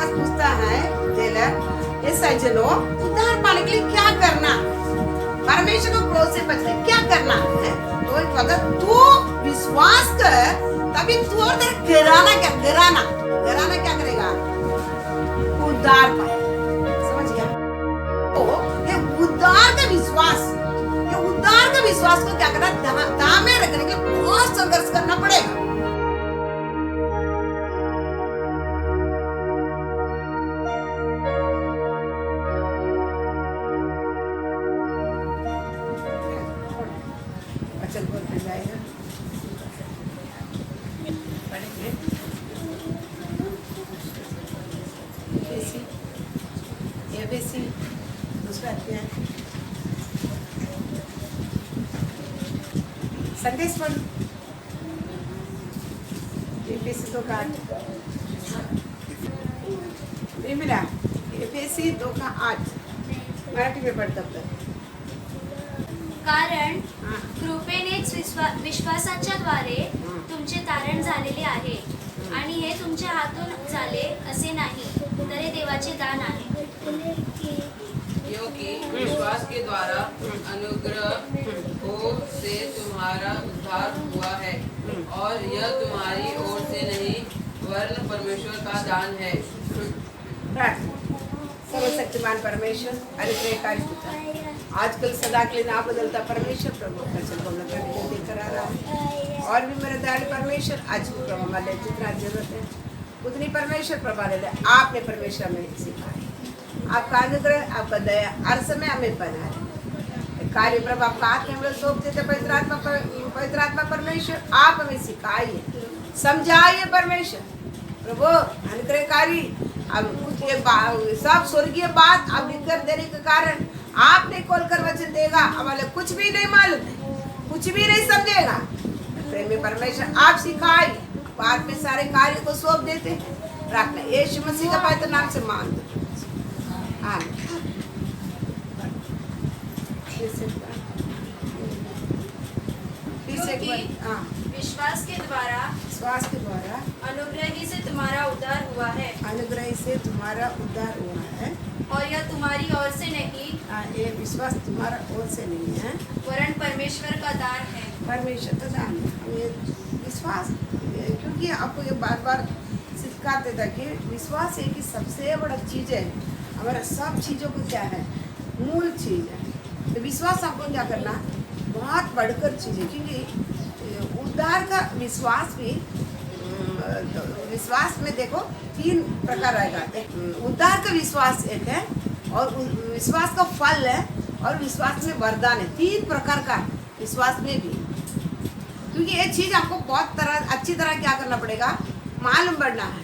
पास पूछता है जेलर, ये सज्जनों उद्धार पाने के लिए क्या करना, परमेश्वर को क्रोध से बचने क्या करना है? तो अगर तू विश्वास कर तभी तू और तेरा घराना क्या करेगा? उद्धार पाए। समझ गया? तो ये उद्धार का विश्वास को क्या करना, दामे रखने के लिए बहुत संघर्ष करना पड़ेगा। वचन बोलते जाएगा, पढ़ेंगे। एबीसी दूसरा अध्याय, संदेश पढ़, एबीसी 2:8 मिला, एबीसी 2:8 मराठी में पढ़ तब तक। कारण कृपेनेच विश्वासाच्या द्वारे तुमचे तारण झालेले आहे आणि हे तुमच्या हातून झाले असे नाही, तर हे देवाचे दान आहे। क्योंकि विश्वास के द्वारा अनुग्रह से तुम्हारा उद्धार हुआ है, और यह तुम्हारी ओर से नहीं वरन परमेश्वर का दान है। सर्वशक्तिमान परमेश्वर, अनुग्रहकारी पिता, आजकल सदा के लिए ना बदलता परमेश्वर प्रभु वचन को देकर आ रहा है, और भी मेरे दयालु परमेश्वर आज भी प्रभु हमारे जितना जरूरत है उतनी परमेश्वर प्रभा ले, आपने परमेश्वर में सिखाई, आपका अनुग्रह आपका दया हर समय हमें बना है। कार्य प्रभु आपका हाथ में हम लोग सौंप देते, पवित्र आत्मा परमेश्वर आप हमें सिखाइए, समझाइए परमेश्वर प्रभु अनुग्रहकारी। अब कुछ ये सब स्वर्गीय बात अब लिख कर देने के कारण आपने खोल कर वचन देगा, हमारे कुछ भी नहीं मालूम है, कुछ भी नहीं समझेगा। प्रेमी परमेश्वर आप सिखाई, बाद में सारे कार्य को सौंप देते हैं, प्रार्थना यीशु मसीह का पवित्र नाम से मांगते हैं, आमीन। विश्वास के द्वारा अनुग्रह से तुम्हारा उद्धार हुआ है, अनुग्रह से तुम्हारा उद्धार हुआ है, और यह तुम्हारी ओर से नहीं, ये विश्वास तुम्हारा ओर से नहीं है वरन परमेश्वर का दान है। परमेश्वर का दान है। ये विश्वास, क्योंकि आपको ये बार बार सिखाते था कि विश्वास एक ही सबसे बड़ा चीज़ है, हमारा सब चीज़ों को क्या है, मूल चीज़ है। तो विश्वास आपको क्या करना, बहुत बढ़कर चीज़ है, क्योंकि उद्धार का विश्वास भी, विश्वास में देखो 3 प्रकार आएगा, उद्धार का विश्वास एक है, और विश्वास का फल है, और विश्वास में वरदान है। 3 प्रकार का विश्वास में भी, क्योंकि ये चीज़ आपको बहुत अच्छी तरह क्या करना पड़ेगा, मालूम पड़ना है,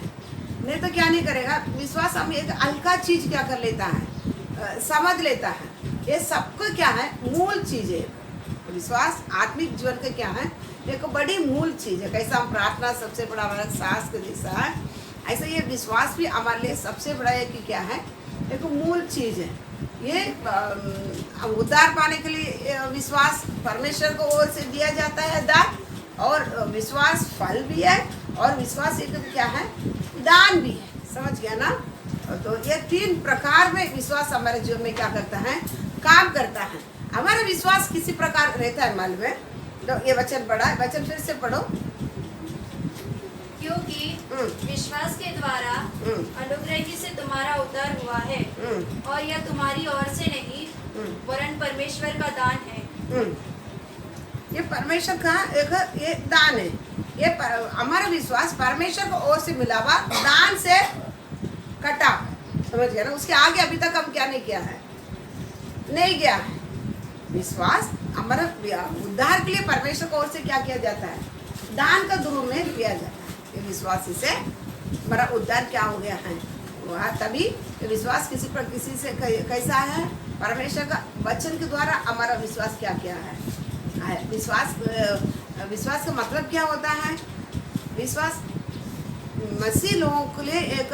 नहीं तो क्या नहीं करेगा। विश्वास हम एक हल्का चीज़ क्या कर लेता है, समझ लेता है। ये सबको क्या है, मूल चीज़ है। विश्वास आत्मिक जीवन का क्या है, एक बड़ी मूल चीज़ है। कैसा हम प्रार्थना सबसे बड़ा हमारा सास के जैसा है, ऐसा ये विश्वास भी हमारे लिए सबसे बड़ा है कि क्या है, एक मूल चीज़ है। ये उद्धार पाने के लिए विश्वास परमेश्वर को ओर से दिया जाता है दान, और विश्वास फल भी है, और विश्वास एक क्या है, दान भी है। समझ गया ना? तो ये 3 प्रकार में विश्वास हमारे जीवन में क्या करता है, काम करता है। हमारा विश्वास किसी प्रकार रहता है मालूम है। तो ये वचन पढ़ा, वचन फिर से पढ़ो। क्योंकि विश्वास के द्वारा अनुग्रह से तुम्हारा उद्धार हुआ है, और यह तुम्हारी ओर से नहीं वरन परमेश्वर का दान है। ये परमेश्वर का एक ये दान है। ये हमारा विश्वास परमेश्वर को ओर से मिला हुआ दान से कटा, समझ गया ना? उसके आगे अभी तक हम क्या नहीं किया है, नहीं गया है। विश्वास हमारा उद्धार के लिए परमेश्वर को ओर से क्या किया जाता है, दान का रूप में किया जाता है। ये विश्वास से हमारा उद्धार क्या हो गया है, वहाँ तभी विश्वास किसी से कैसा है, परमेश्वर का वचन के द्वारा हमारा विश्वास क्या किया है। विश्वास का मतलब क्या होता है, विश्वास मसीह लोगों के लिए एक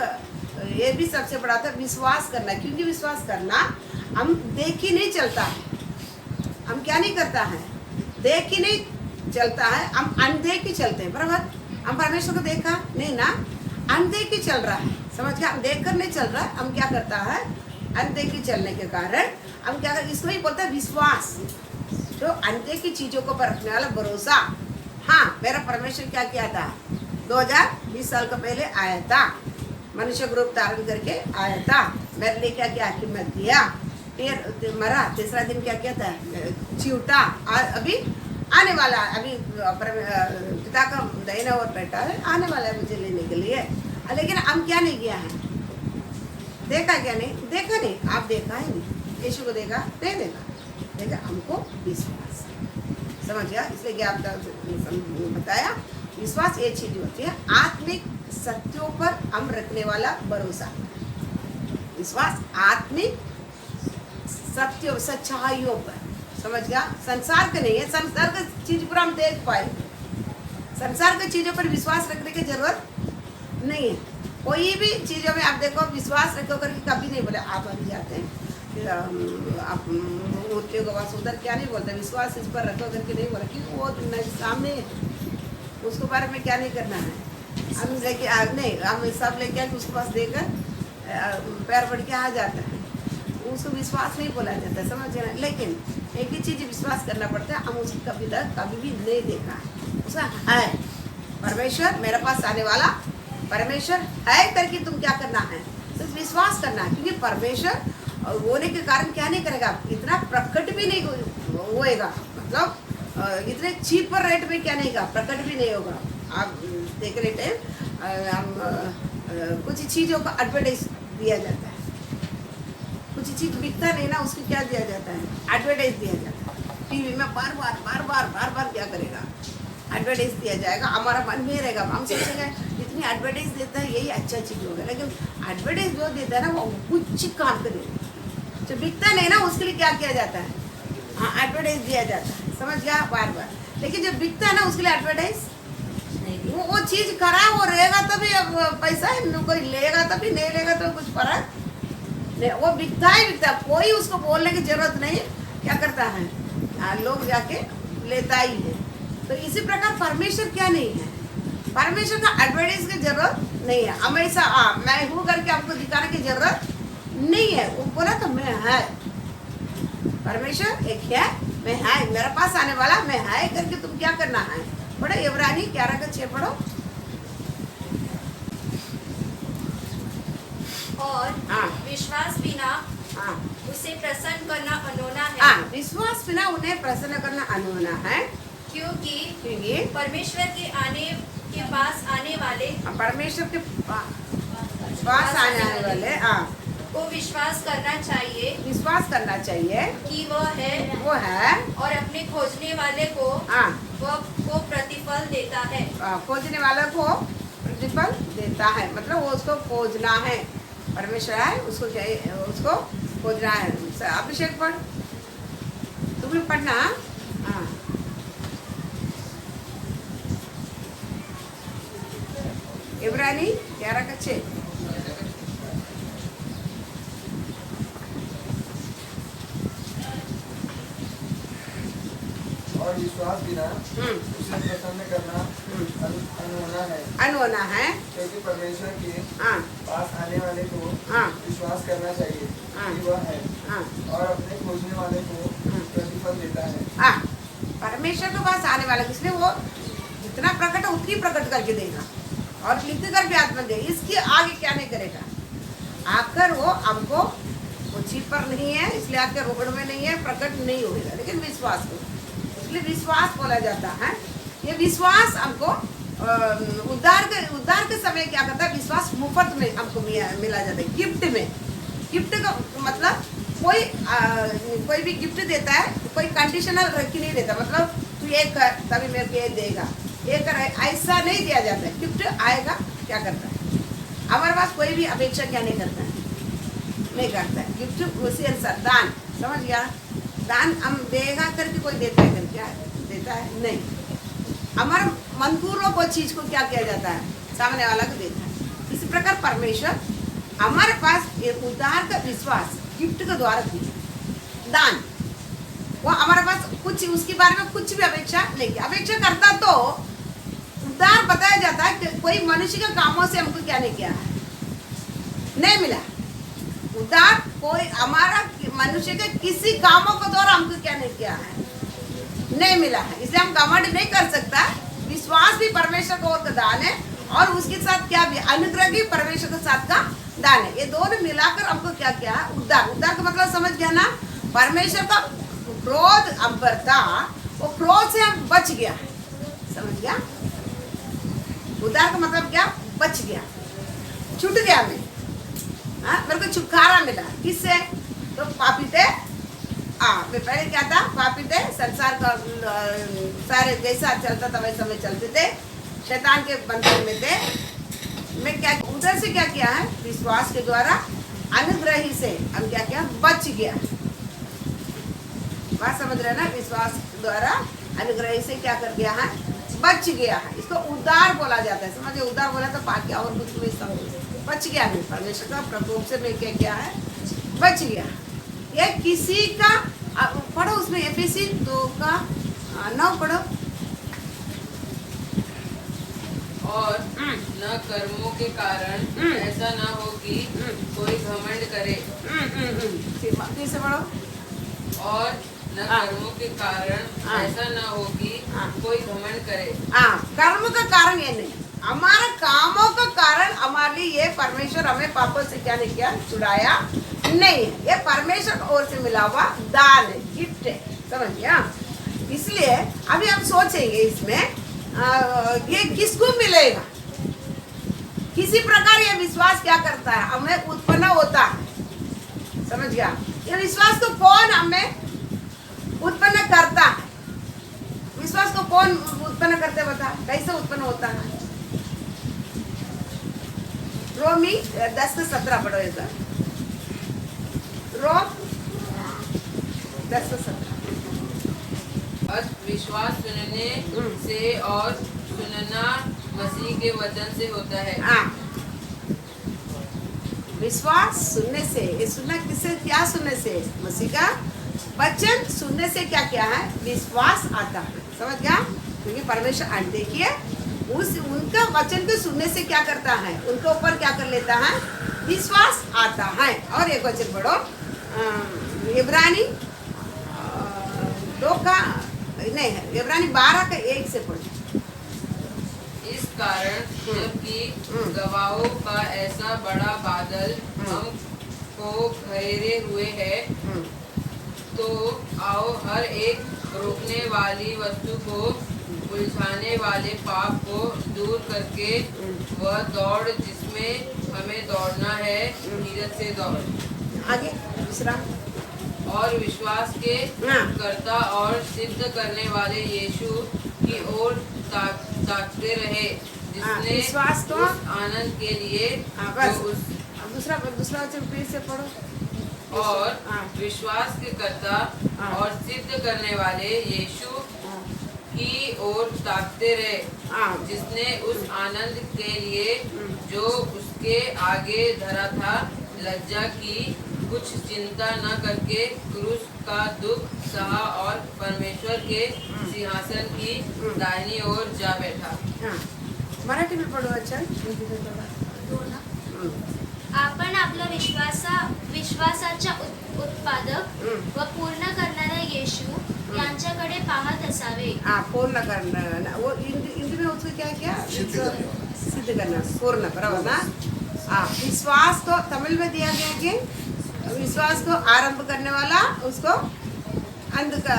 ये भी सबसे बड़ा था, विश्वास करना। क्योंकि विश्वास करना हम देख ही नहीं चलता है, हम क्या नहीं करता है, देख ही नहीं चलता है, हम अनदेख ही चलते हैं। बराबर, हम परमेश्वर को देखा नहीं ना, अनदेखी चल रहा है, समझ गया, हम देख कर नहीं चल रहा है, हम क्या करता है, अनदेखी चलने के कारण हम क्या करते, इसको ही बोलते हैं विश्वास, जो अनदेखी चीजों को पर रखने वाला भरोसा। हाँ, मेरा परमेश्वर क्या किया था, 2020 साल का पहले आया था, मनुष्य रूप धारण करके आया था, मेरे लिए क्या क्या कीमत दिया, फिर मरा, तीसरा दिन क्या किया था, चिवटा, अभी आने वाला, अभी पिता का दाहिना ओर बैठा है, आने वाला है मुझे लेने के लिए। लेकिन हम क्या नहीं किया है, देखा क्या नहीं, देखा नहीं, आप देखा है नहीं, यीशु को देखा नहीं, देखा हमको विश्वास, समझ गया। इसलिए क्या आपका बताया, विश्वास ये चीज होती है आत्मिक सत्यों पर हम रखने वाला भरोसा। विश्वास आत्मिक सत्यों, सच्चाइयों पर, समझ गया, संसार का नहीं है, संसार का चीज पर हम देख पाएंगे, संसार की चीजों पर विश्वास रखने की जरूरत नहीं है। कोई भी चीजों में आप देखो, विश्वास रखो करके कभी नहीं बोले, आप अभी जाते हैं आप मूर्तियों के पास, उधर क्या नहीं बोलते, विश्वास इस पर रखो करके नहीं बोला, क्योंकि वो सामने उसके बारे में क्या नहीं करना है, हम लेके नहीं, हम सब लेके उसके पास देकर पैर बढ़ के आ जाता है, उसको विश्वास नहीं बोला जाता, समझ रहे। लेकिन एक ही चीज विश्वास करना पड़ता है, हम उसको कभी भी नहीं देखा है, उसका है परमेश्वर, मेरे पास आने वाला परमेश्वर है करके तुम क्या करना है, सिर्फ विश्वास करना है, क्योंकि परमेश्वर होने के कारण क्या नहीं करेगा, इतना प्रकट भी नहीं होएगा, मतलब इतने चीप पर रेट में क्या नहीं होगा, प्रकट भी नहीं होगा। आप देख रहे टाइम हम कुछ चीज़ों का एडवर्टाइज दिया जाता है, कुछ चीज़ बिकता नहीं ना, उसको क्या दिया जाता है, एडवर्टाइज दिया जाता है, टीवी में बार बार क्या करेगा, एडवर्टाइज दिया जाएगा, हमारा मन में रहेगा, हम सोचेंगे जितनी एडवर्टाइज देता है यही अच्छा चीज़ होगा, लेकिन एडवर्टाइज जो देता है ना वो कुछ काम करेगा, जो बिकता नहीं ना उसके लिए क्या किया जाता है, हाँ एडवर्टाइज दिया जाता है, समझ गया, बार बार। लेकिन जो बिकता है ना उसके लिए एडवर्टाइज वो चीज़ खराब हो रहेगा तभी पैसा कोई लेगा, तभी नहीं लेगा तो कुछ फर्क नहीं, वो बिकता ही बिकता है, कोई उसको बोलने की जरूरत नहीं, क्या करता है लोग जाके लेता ही है। तो इसी प्रकार परमेश्वर क्या नहीं है, परमेश्वर का एडवर्टाइज की जरूरत नहीं है, हमेशा मैं हूँ करके आपको दिखाने की जरूरत नहीं है, वो बोला तो मैं है, परमेश्वर एक है, मैं है, मेरे पास आने वाला मैं है करके तुम क्या करना है, पढ़ो इब्रानी 11:6 पढ़ो। और हाँ। विश्वास बिना हाँ, उसे प्रसन्न करना अनोना है, हाँ, विश्वास बिना उन्हें प्रसन्न करना अनहोना है, क्योंकि परमेश्वर के पास आने वाले परमेश्वर के पास आने वाले को विश्वास करना चाहिए, विश्वास करना चाहिए कि वह है और अपने खोजने वाले को हाँ, वो प्रतिफल देता है। खोजने वाले को प्रतिफल देता है, मतलब वो उसको खोजना है, परमेश्वर है उसको चाहिए, उसको खोजना है। अभिषेक पढ़, तुम्हें पढ़ना, हाँ, इब्रानी 11:6। और विश्वास बिना उसे प्रसन्न करना अनहोना है, अनहोना है, क्योंकि परमेश्वर के हाँ, पास आने वाले को हाँ, विश्वास करना चाहिए हाँ, कि वह है, हाँ, और अपने खोजने वाले को प्रतिफल देता है। हाँ, परमेश्वर के पास आने वाला, इसलिए वो जितना प्रकट है उतनी प्रकट करके देगा और लिख कर भी आत्मा दे, इसके आगे क्या नहीं करेगा, आकर वो हमको वो चीज पर नहीं है, इसलिए आपके रोकड़ में नहीं है, प्रकट नहीं होगा, लेकिन विश्वास को, इसलिए विश्वास बोला जाता है। ये विश्वास हमको उद्धार के समय क्या करता है, विश्वास मुफ्त में हमको मिला जाता है, गिफ्ट में। गिफ्ट का मतलब कोई भी गिफ्ट देता है, कोई कंडीशनल रख के नहीं देता, मतलब तू ये कर तभी मेरे को ये देगा, ये कर, ऐसा नहीं दिया जाता है। गिफ्ट आएगा क्या करता है, हमारे पास कोई भी अपेक्षा क्या नहीं करता है, नहीं करता है, गिफ्ट उसी अनुसार दान, समझ गया, दान हम देगा करके कोई देता है करके, क्या देता है नहीं, हमारे मंजूरों को चीज को क्या किया जाता है, सामने वाला को देता है। इसी प्रकार परमेश्वर हमारे पास एक उद्धार का विश्वास गिफ्ट के द्वारा दिया, दान, वो हमारे पास कुछ उसके बारे में कुछ भी अपेक्षा नहीं की, अपेक्षा करता तो उद्धार बताया जाता है कि कोई मनुष्य के कामों से हमको क्या नहीं किया है, नहीं मिला। उद्धार कोई हमारा मनुष्य के किसी कामों को द्वारा हमको क्या नहीं किया है, नहीं मिला है। इसलिए हम घमंड नहीं कर सकता। विश्वास भी परमेश्वर का ओर का दान है और उसके साथ क्या भी अनुग्रह भी परमेश्वर के साथ का दान है। ये दोनों मिलाकर हमको क्या क्या है, उद्धार। उद्धार का मतलब समझ गया ना, परमेश्वर का क्रोध हम पर था, वो क्रोध से हम बच गया, समझ गया। उद्धार का मतलब क्या, बच गया, छूट गया मैं, मेरे को छुटकारा मिला। किससे, तो पापी थे। मैं पहले क्या था, पापी थे, संसार का सारे जैसा चलता था वैसा में चलते थे, शैतान के बंधन में थे। मैं क्या उधर से क्या किया है, विश्वास के द्वारा अनुग्रह ही से हम क्या किया, बच गया। बात समझ रहे ना, विश्वास के द्वारा अनुग्रह से क्या कर गया है, बच गया है। इसको उद्धार बोला जाता है, समझे। उद्धार बोला तो बाकी और कुछ नहीं समझ, बच गया है परमेश्वर का प्रकोप से। मैं क्या किया है, बच गया। ये किसी का पढ़ो, उसमें एफएसी 2:9 पढ़ो। और न कर्मों के कारण ऐसा न हो कि कोई घमंड करे। फिर से पढ़ो। और न कर्मों के कारण ऐसा न हो कि कोई घमंड करे। कर्म का कारण ये नहीं, हमारे कामों का कारण हमारे लिए ये परमेश्वर हमें पापों से क्या नहीं किया, छुड़ाया नहीं है। ये परमेश्वर ओर से मिला हुआ दान है, गिफ्ट है, समझ गया। इसलिए अभी हम सोचेंगे इसमें ये किसको मिलेगा, किसी प्रकार ये विश्वास क्या करता है, हमें उत्पन्न होता है, समझ गया। ये विश्वास को कौन हमें उत्पन्न करता है, विश्वास को कौन उत्पन्न करते बता, कैसे उत्पन्न होता है। रोमी 10:17 पढ़ो इधर। रोम 10:17। विश्वास सुनने से और सुनना मसीह के वचन से होता है। विश्वास सुनने से, ये सुनना किससे, क्या सुनने से, मसीह का वचन सुनने से क्या क्या है, विश्वास आता है, समझ गया। क्योंकि परमेश्वर देखिए उस उनका वचन को सुनने से क्या करता है, उनके ऊपर क्या कर लेता है, विश्वास आता है। और एक वचन पढ़ो, इब्रानी 12:1 से पढ़ो। इस कारण जबकि गवाहों का ऐसा बड़ा बादल हमको घेरे हुए है, तो आओ हर एक रोकने वाली वस्तु को, उलझाने वाले पाप को दूर करके वह दौड़ जिसमें हमें दौड़ना है, धीरज से दौड़। आगे दूसरा, और विश्वास के कर्ता और सिद्ध करने वाले यीशु की ओर ताकते रहे, जिसने विश्वास को उस आनंद के लिए दूसरा वचन फिर से पढ़ो। और विश्वास के कर्ता और सिद्ध करने वाले यीशु की ओर ताकते रहे, जिसने उस आनंद के लिए जो उसके आगे धरा था, लज्जा की कुछ चिंता न करके क्रूस का दुख सहा और परमेश्वर के सिंहासन की दाहिनी ओर जा बैठा। मराठी में पढ़ो। अच्छा, आपण आपलं विश्वासाच्या उत्पादक व पूर्ण करणारा येशू यांच्याकडे पाहत असावे। पूर्ण करना, वो हिंदी में उसको क्या क्या, सिद्ध करना, पूर्ण, बराबर ना। विश्वास को तमिल में दिया गया कि विश्वास को आरंभ करने वाला, उसको अंत का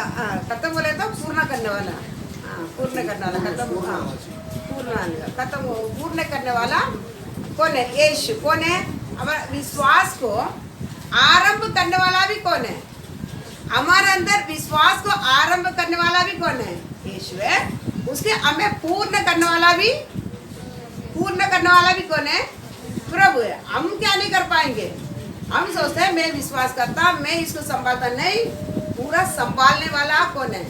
खत्म बोले तो पूर्ण करने वाला, पूर्ण करने वाला, पूर्ण करने वाला कौन है, यीशु। कौन है, हमारे विश्वास को आरंभ करने वाला भी कौन है, हमारे अंदर विश्वास को आरंभ करने वाला भी कौन है, यीशु है। उसके हमें पूर्ण करने वाला भी कौन है, प्रभु है। हम क्या नहीं कर पाएंगे, हम सोचते हैं मैं विश्वास करता, मैं इसको संभालता, नहीं, पूरा संभालने वाला कौन है,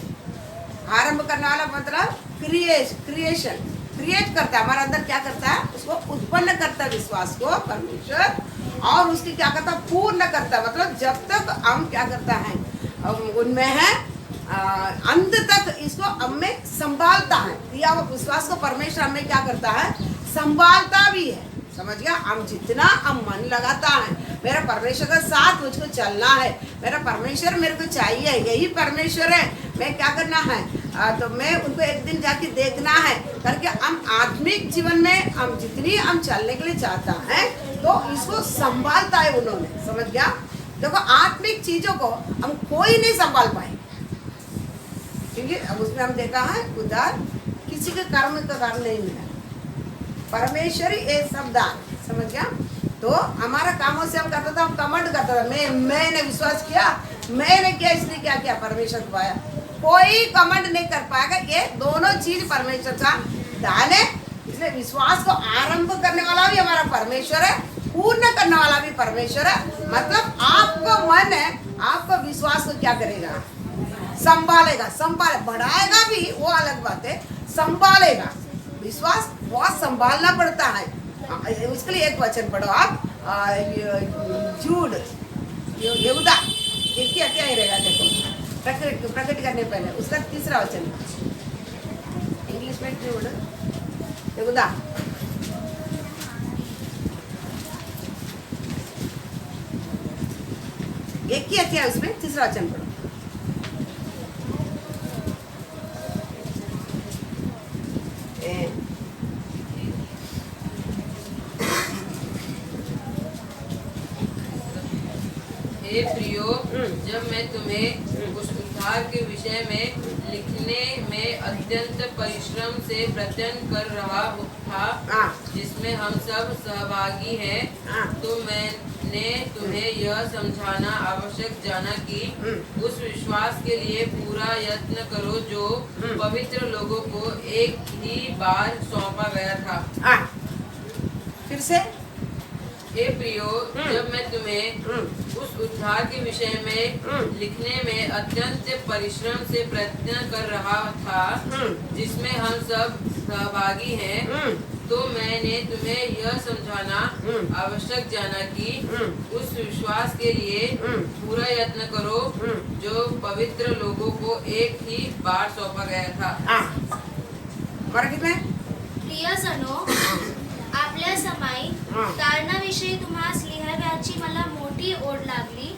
आरंभ करने वाला मतलब क्रिएशन, क्रिएट करता है, हमारे अंदर क्या करता है, उसको उत्पन्न करता है विश्वास को परमेश्वर, और उसकी क्या करता है, पूर्ण करता है। मतलब जब तक हम क्या करता है, उनमें है अंत तक इसको हमें संभालता है। दिया हुआ विश्वास को परमेश्वर हमें क्या करता है, संभालता भी है। समझ गया? हम जितना हम मन लगाता है, मेरा परमेश्वर का साथ मुझको चलना है, मेरा परमेश्वर मेरे को चाहिए, यही परमेश्वर है, मैं क्या करना है, तो मैं उनको एक दिन जाके देखना है करके हम आत्मिक जीवन में हम जितनी हम चलने के लिए चाहता है तो इसको संभालता है उन्होंने। समझ गया? देखो आत्मिक चीजों को हम कोई नहीं संभाल पाए, क्योंकि अब उसमें हम देखा है उधार किसी के कर्म का कारण नहीं मिला, परमेश्वर ही ये सब दान। समझ गया? तो हमारा कामों से हम करता था, हम कमेंट करता था, मैंने विश्वास किया, मैंने किया, इसलिए क्या किया, परमेश्वर को पाया। कोई कमेंट नहीं कर पाएगा। ये दोनों चीज परमेश्वर का दान है। इसलिए विश्वास को आरंभ करने वाला भी हमारा परमेश्वर है, पूर्ण करने वाला भी परमेश्वर है। मतलब आपको मन है, आपको विश्वास को क्या करेगा, संभालेगा। बढ़ाएगा भी वो अलग बात है, संभालेगा। विश्वास बहुत संभालना पड़ता है। उसके लिए एक वचन पढ़ो आप, जूड यहूदा, एक क्या क्या ही रहेगा, देखो प्रकट करने पहले उसका तीसरा वचन, इंग्लिश में जूड यहूदा, एक ही अध्याय उसमें तीसरा वचन पढ़ो। हे प्रियो, जब मैं तुम्हें उस उद्धार के विषय में लिखने में अत्यंत परिश्रम से प्रयत्न कर रहा था, जिसमें हम सब सहभागी हैं, तो मैंने तुम्हें यह समझाना आवश्यक जाना कि उस विश्वास के लिए पूरा यत्न करो जो पवित्र लोगों को एक ही बार सौंपा गया था। फिर से, हे प्रियो, जब मैं तुम्हें उस उद्धार के विषय में लिखने में अत्यंत परिश्रम से प्रयत्न कर रहा था, जिसमें हम सब सहभागी हैं, तो मैंने तुम्हें यह समझाना आवश्यक जाना कि उस विश्वास के लिए पूरा यत्न करो जो पवित्र लोगों को एक ही बार सौंपा गया था। मराठी में, प्रियजनो, आपल्या समाई तारणाविषयी तुम्हास लिहाव्याची मला मोठी ओढ लागली,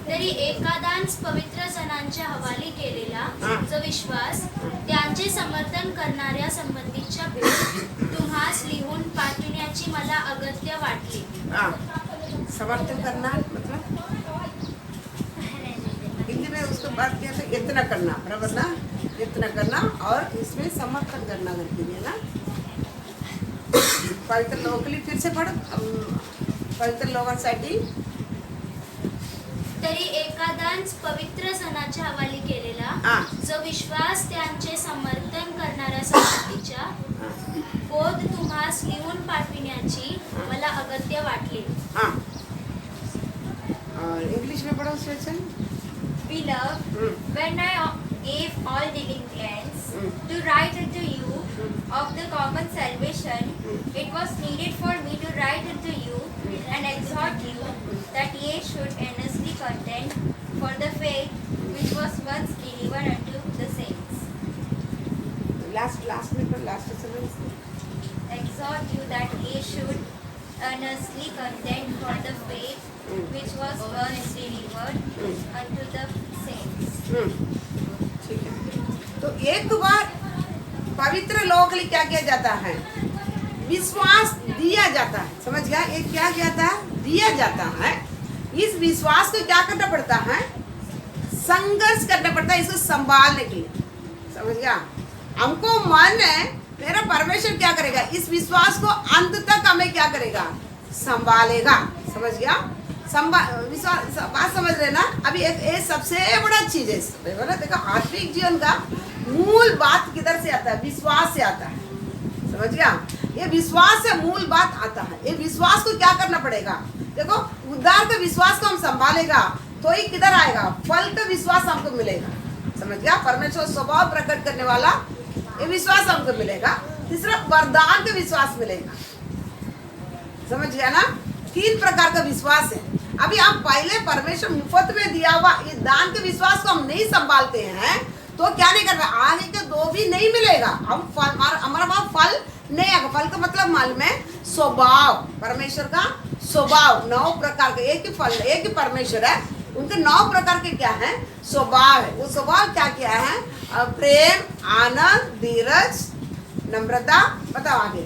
तरी एकादाच पवित्र जनांच्या हवाली केलेला जो विश्वास त्यांचे समर्थन करणाऱ्या संबंधीच्या भेट तुम्हास लिहून पाठविण्याची मला अगत्य वाटली। समर्थन करना मतलब हिंदी में उसको बात किया था, यत्न करना, बराबर ना, यत्न करना और इसमें समर्थन करना करती है ना। पवित्र लोगों के लिए फिर से पढ़, पवित्र लोकांसाठी, तरी एकादाच पवित्र जनाच्या हवाली केलेला जो विश्वास त्यांचे समर्थन करणाऱ्या संबंधीच्या बोध तुम्हास लिहून पाठविण्याची मला अगत्य वाटली। इंग्लिश में पढ़ो session. Beloved, when I gave all diligence to write unto you of the common salvation, it was needed for me to write unto you and exhort you that ye should earnestly contend for the faith which was once delivered unto the saints. Last में पढ़, last sentence। Exhort you that ye should earnestly contend for the faith which was once delivered unto the saints. ठीक है। तो एक बार पवित्र लोगों के लिए क्या किया जाता है, विश्वास दिया जाता है। समझ गया? ये क्या जाता है, दिया जाता है। इस विश्वास को क्या करना पड़ता है, संघर्ष करना पड़ता है इसको संभालने के लिए। समझ गया? हमको मन है, मेरा परमेश्वर क्या करेगा, इस विश्वास को अंत तक हमें क्या करेगा, संभालेगा। समझ गया? विश्वास, बात समझ रहे ना। अभी एक सबसे बड़ा चीज है, देखो आत्मिक जीवन का मूल बात किधर से आता है, विश्वास से आता है। समझ गया? ये विश्वास से मूल बात आता है। ये विश्वास को क्या करना पड़ेगा, देखो उद्धार के विश्वास को हम संभालेगा तो ही किधर आएगा, फल का विश्वास हमको मिलेगा। समझ गया? परमेश्वर स्वभाव प्रकट करने वाला ये विश्वास हमको मिलेगा। तीसरा, वरदान का विश्वास मिलेगा। समझ गया ना? 3 प्रकार का विश्वास है। अभी आप पहले परमेश्वर मुफ्त में दिया हुआ ये दान के विश्वास को हम नहीं संभालते हैं तो क्या नहीं करना, आगे के दो भी नहीं मिलेगा। हम फल हमारा वहां फल नहीं आएगा। फल का मतलब मालूम है, स्वभाव, परमेश्वर का स्वभाव। 9 प्रकार के, एक ही फल, एक ही परमेश्वर है, उनके 9 प्रकार के क्या है, स्वभाव है। वो स्वभाव क्या क्या है, प्रेम, आनंद, धीरज, नम्रता, बताओ आगे,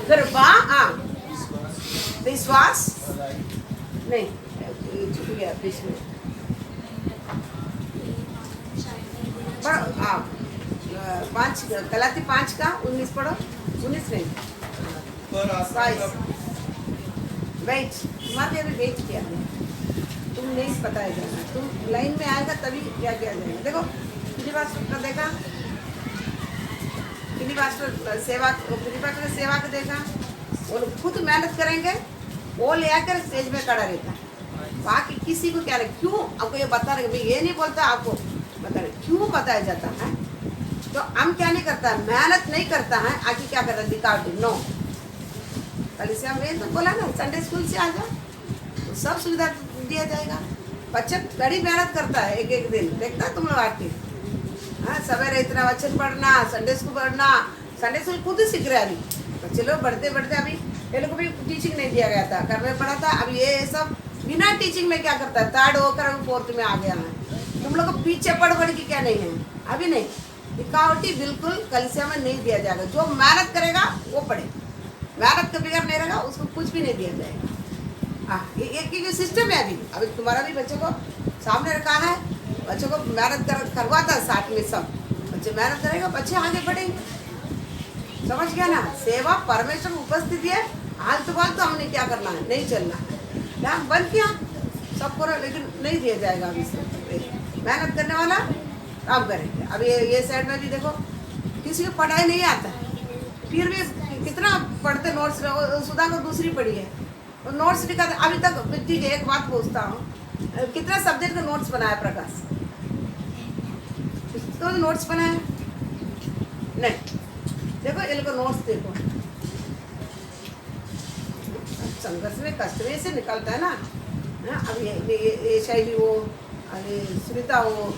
कृपा, हाँ, विश्वास, नहीं छूट गया बीच में, पढ़ो आप 5 गलाती 5 का 19 पढ़ो, 19 नहीं, पर आत्मा का वेट, तुम्हारे अभी वेट किया है, तुम नहीं पता है जाना, तुम लाइन में आएगा तभी क्या किया जाएगा। देखो कितनी बार का देखा, कितनी बार सेवा, कितनी बार सेवा को देखा, वो लोग खुद मेहनत करेंगे, वो ले आकर स्टेज में खड़ा रहता है, बाकी किसी को क्या नहीं। क्यों आपको ये बता रहे, भाई ये नहीं बोलता आपको बता रहे, क्यों बताया जाता है। तो हम क्या नहीं करता है, मेहनत नहीं करता है, आगे क्या करता है, दिखावटी। नो, कल से हमें तो बोला ना, संडे स्कूल से आ जाओ तो सब सुविधा दिया जाएगा। बच्चा बड़ी मेहनत करता है, एक एक दिन देखता तुम लोग आके, हाँ सवेरे इतना वचन पढ़ना, संडे स्कूल पढ़ना, संडे स्कूल खुद ही सीख रहे अभी बच्चे लोग, बढ़ते बढ़ते अभी ये लोग को भी टीचिंग नहीं दिया गया था, घर में पढ़ा था। अब ये सब बिना टीचिंग में क्या करता है, 3rd होकर 4th में आ गया है। तुम लोग को पीछे पढ़ के क्या नहीं है, अभी नहीं, दिखावटी बिल्कुल कलिसिया में नहीं दिया जाएगा। जो मेहनत करेगा वो पढ़े, मेहनत के बगैर नहीं रहेगा उसको कुछ भी नहीं दिया जाएगा। हाँ, ये सिस्टम है अभी तुम्हारा भी बच्चों को सामने रखा है, बच्चों को मेहनत करवाता है, साथ में सब बच्चे मेहनत करेगा, बच्चे आगे बढ़ेंगे। समझ गया ना, सेवा परमेश्वर की उपस्थिति है, हाल तो हमने क्या करना है, नहीं चलना है, क्या बंद किया सब करो, लेकिन नहीं दिया जाएगा अभी से। मेहनत करने वाला काम करेंगे। अब ये साइड में भी देखो, किसी को पढ़ाई नहीं आता फिर भी कितना पढ़ते नोट्स, सुधा को दूसरी पढ़ी है, तो नोट्स दिखाते। अभी तक ठीक है, एक बात पूछता हूँ, कितना सब्जेक्ट का नोट्स बनाया प्रकाश, तो नोट्स बनाया नहीं। देखो ये लोग नोट्स देखो, संघर्ष में कष्ट में से निकलता है ना। अब ये शैली हो, अरे सुनीता हो,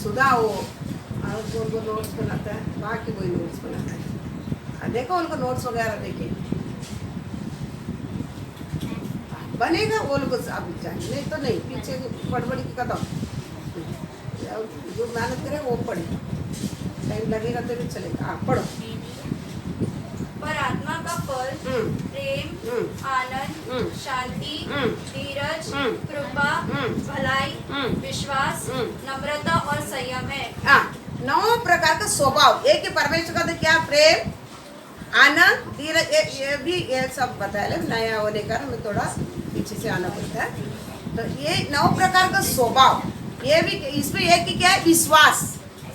सुधा हो, और उनको नोट्स बनाता है, बाकी कोई नोट्स बनाता है। देखो उनको नोट्स वगैरह देखिए, बनेगा वो लोग अब चाहिए, नहीं तो नहीं, पीछे पढ़ की कदम, जो मेहनत करे वो पढ़े, टाइम लगेगा तो भी चलेगा। पढ़ो। पर आत्मा का फल प्रेम, आनंद, शांति, धीरज, कृपा, भलाई, विश्वास, नम्रता और संयम है। 9 प्रकार का स्वभाव, एक ही परमेश्वर का तो क्या, प्रेम, आनंद, धीरज, ये भी ये सब बताया। नया होने का हमें थोड़ा पीछे से आना पड़ता है। तो ये 9 प्रकार का स्वभाव, ये भी इसमें एक ही क्या है, विश्वास।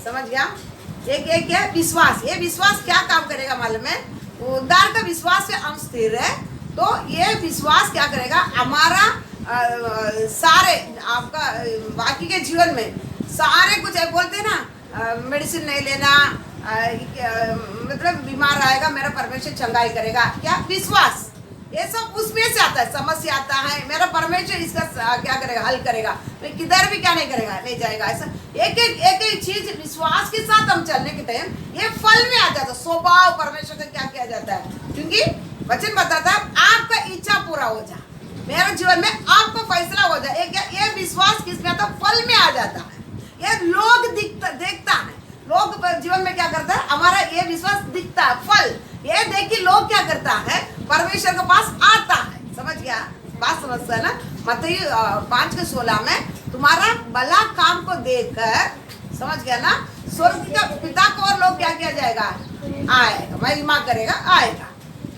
समझ गया, एक क्या है, विश्वास। ये विश्वास क्या काम करेगा मालूम है, उद्धार का विश्वास से हम स्थिर है, तो ये विश्वास क्या करेगा, हमारा सारे आपका बाकी के जीवन में सारे कुछ है, बोलते हैं ना, मेडिसिन नहीं लेना, मतलब बीमार आएगा, मेरा परमेश्वर चंगाई करेगा, क्या विश्वास, ये सब उसमें से आता है। समस्या आता है, मेरा परमेश्वर इसका क्या करेगा, हल करेगा, मैं किधर भी क्या नहीं करेगा, नहीं जाएगा। ऐसा एक चीज विश्वास के साथ हम चलने के टाइम ये फल में आ जाता है। स्वभाव परमेश्वर का क्या किया जाता है, क्योंकि वचन बताता है आपका इच्छा पूरा हो जाए, मेरे जीवन में आपको फैसला हो जाए। ये विश्वास किसमें आता है, फल में आ जाता है। ये लोग देखता है, लोग जीवन में क्या करता है, हमारा ये विश्वास दिखता है, फल ये देख के लोग क्या करता है, परमेश्वर के पास आता है। समझ गया, बात समझता है ना। मत्ती 5:16 में तुम्हारा भला काम को देखकर, समझ गया ना, स्वर्ग का पिता को और लोग क्या किया जाएगा, आएगा, महिमा करेगा, आएगा।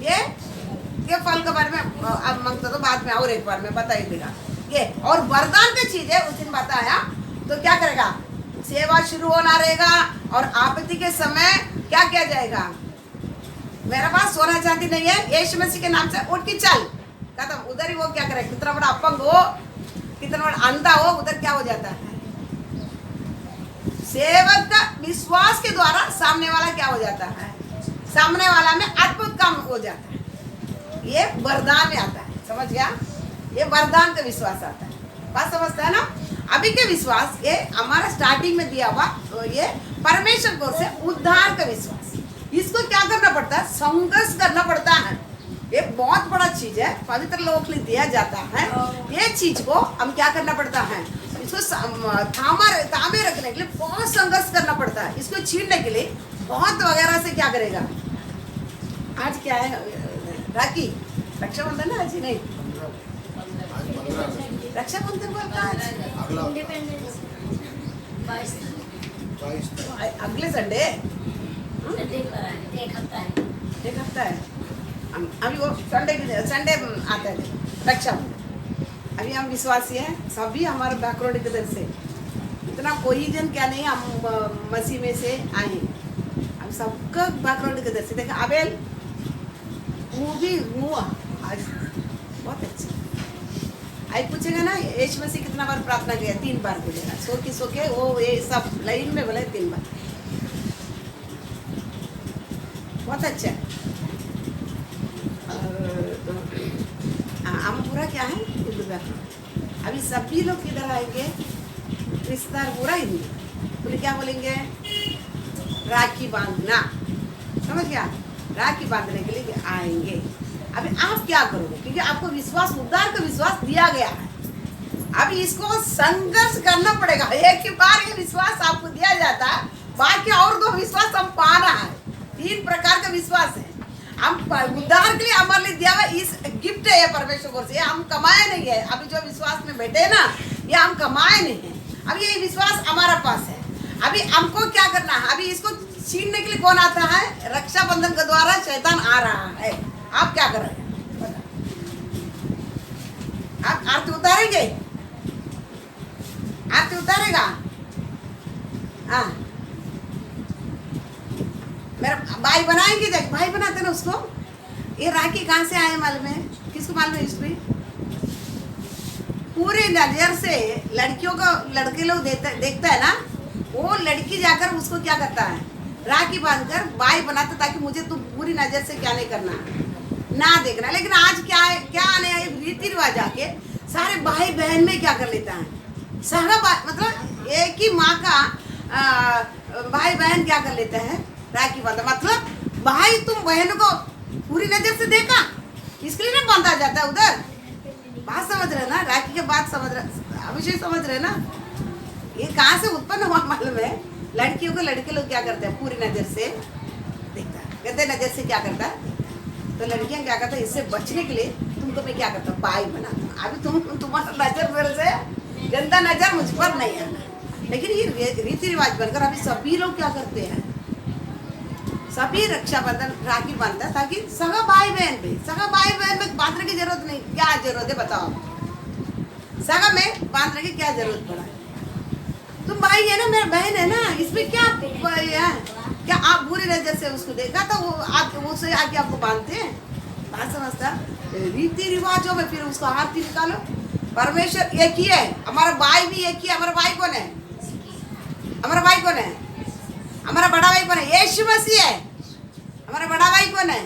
ये फल के बारे में अब मांगता तो बाद में और एक बार में बता ही देगा। ये और वरदान की चीज है, उस दिन बताया, तो क्या करेगा, सेवा शुरू होना रहेगा, और आपत्ति के समय क्या किया जाएगा, मेरे पास सोना चांदी नहीं है, यीशु मसीह के नाम से उठ के चल, खत्म। उधर ही वो क्या करे, कितना बड़ा अपंग हो, कितना बड़ा अंधा हो, उधर क्या हो जाता है, सेवक का विश्वास के द्वारा सामने वाला क्या हो जाता है, सामने वाला में अद्भुत काम हो जाता है। ये वरदान में आता है, समझ गया, ये वरदान का विश्वास आता है, बात समझता है ना। अभी के विश्वास ये हमारा स्टार्टिंग में दिया हुआ ये परमेश्वर की ओर से उद्धार का विश्वास। इसको क्या करना पड़ता है? संघर्ष करना पड़ता है। ये बहुत बड़ा चीज है, पवित्र लोगों के लिए दिया जाता है। ये चीज को हम क्या करना पड़ता है? इसको थामे रखने के लिए बहुत संघर्ष करना पड़ता है। इसको छीनने के लिए बहुत वगैरह से क्या करेगा? आज क्या है? राखी, रक्षाबंधन है आज? नहीं, रक्षाबंधन बोलता है इंडिपेंडेंस 22 अगले संडे, एक हफ्ता है। अभी वो संडे आता है रक्षाबंधन। अभी हम विश्वासी हैं, सभी हमारे बैकग्राउंड की तरफ से इतना कोई जन क्या नहीं, हम मसीह में से आए हैं। हम सबका बैकग्राउंड की तरफ से देखा। अबेल मूवी हुआ आज बहुत अच्छी। आज पूछेगा ना यीशु मसीह कितना बार प्रार्थना किया? 3 बार बोलेगा। सो के वो ये सब लाइन में बोले 3 बार। बहुत अच्छा है। हम पूरा क्या है? हिंदू बैकग्राउंड। अभी सभी लोग किधर आएंगे? रिश्तेदार पूरा हिंदू। बोले क्या बोलेंगे? राखी बांधना, समझ गया? राखी बांधने के लिए आएंगे। अभी आप क्या करोगे? क्योंकि आपको विश्वास, उद्धार का विश्वास दिया गया है। अभी इसको संघर्ष करना पड़ेगा। एक ही बार ये विश्वास आपको दिया जाता है, बाकी और 2 विश्वास हम पाना है। 3 प्रकार का विश्वास है। हम उद्धार के लिए हमारे लिए दिया हुआ इस गिफ्ट है ये परमेश्वर की ओर से। हम कमाए नहीं है। अभी जो विश्वास में बैठे ना, ये हम कमाए नहीं है। अभी ये विश्वास हमारा पास है। अभी हमको क्या करना है? अभी इसको छीनने के लिए कौन आता है? रक्षाबंधन के द्वारा शैतान आ रहा है। आप क्या कर रहे हैं? आप आरती उतारेंगे? आरती उतारेगा? हाँ, मेरा भाई बनाएंगे। देख, भाई बनाते ना उसको। ये राखी कहाँ से आए मालूम है? किसको मालूम है हिस्ट्री? पूरे नजर से लड़कियों को लड़के लोग देखता है ना, वो लड़की जाकर उसको क्या करता है? राखी बांधकर भाई बनाता, ताकि मुझे तुम पूरी नजर से क्या नहीं करना, ना देखना। लेकिन आज क्या है? क्या आने आए रीति रिवाज आके सारे भाई बहन में क्या कर लेता है? सगा, मतलब एक ही माँ का भाई बहन क्या कर लेते हैं? राखी बांधा। मतलब भाई तुम बहन को पूरी नजर से देखा, इसके लिए ना बांधा जाता है उधर। बात समझ रहे ना? राखी के बात समझ रहे, अभिषेक समझ रहे ना? ये कहाँ से उत्पन्न हुआ मालूम है? लड़कियों को लड़के लोग क्या करते हैं? पूरी नजर से देखता है। कहते नजर से क्या करता है? तो लड़कियां क्या करता है? इससे बचने के लिए तुमको मैं क्या करता हूँ? भाई बनाता हूँ। अभी तुम्हारा नजर मेरे से गंदा नजर मुझ पर नहीं आना। लेकिन ये रीति रिवाज बनकर अभी सभी लोग क्या करते हैं? सभी रक्षाबंधन राखी बांधता, ताकि सगा भाई बहन में बांधने की जरूरत नहीं। क्या जरूरत है बताओ? सगा में बांधने की क्या जरूरत पड़ा? तुम भाई है ना, मेरा बहन है ना, इसमें क्या है? क्या आप बुरी नजर से उसको देखा तो वो आप उससे आके आपको बांधते हैं? बात समझता? रीति रिवाजों में फिर उसको आरती निकालो। परमेश्वर एक ही है, हमारा भाई भी एक ही है। हमारा भाई कौन है? हमारा भाई कौन है? हमारा बड़ा भाई कौन है? यीशु मसीह है। हमारा बड़ा भाई कौन है?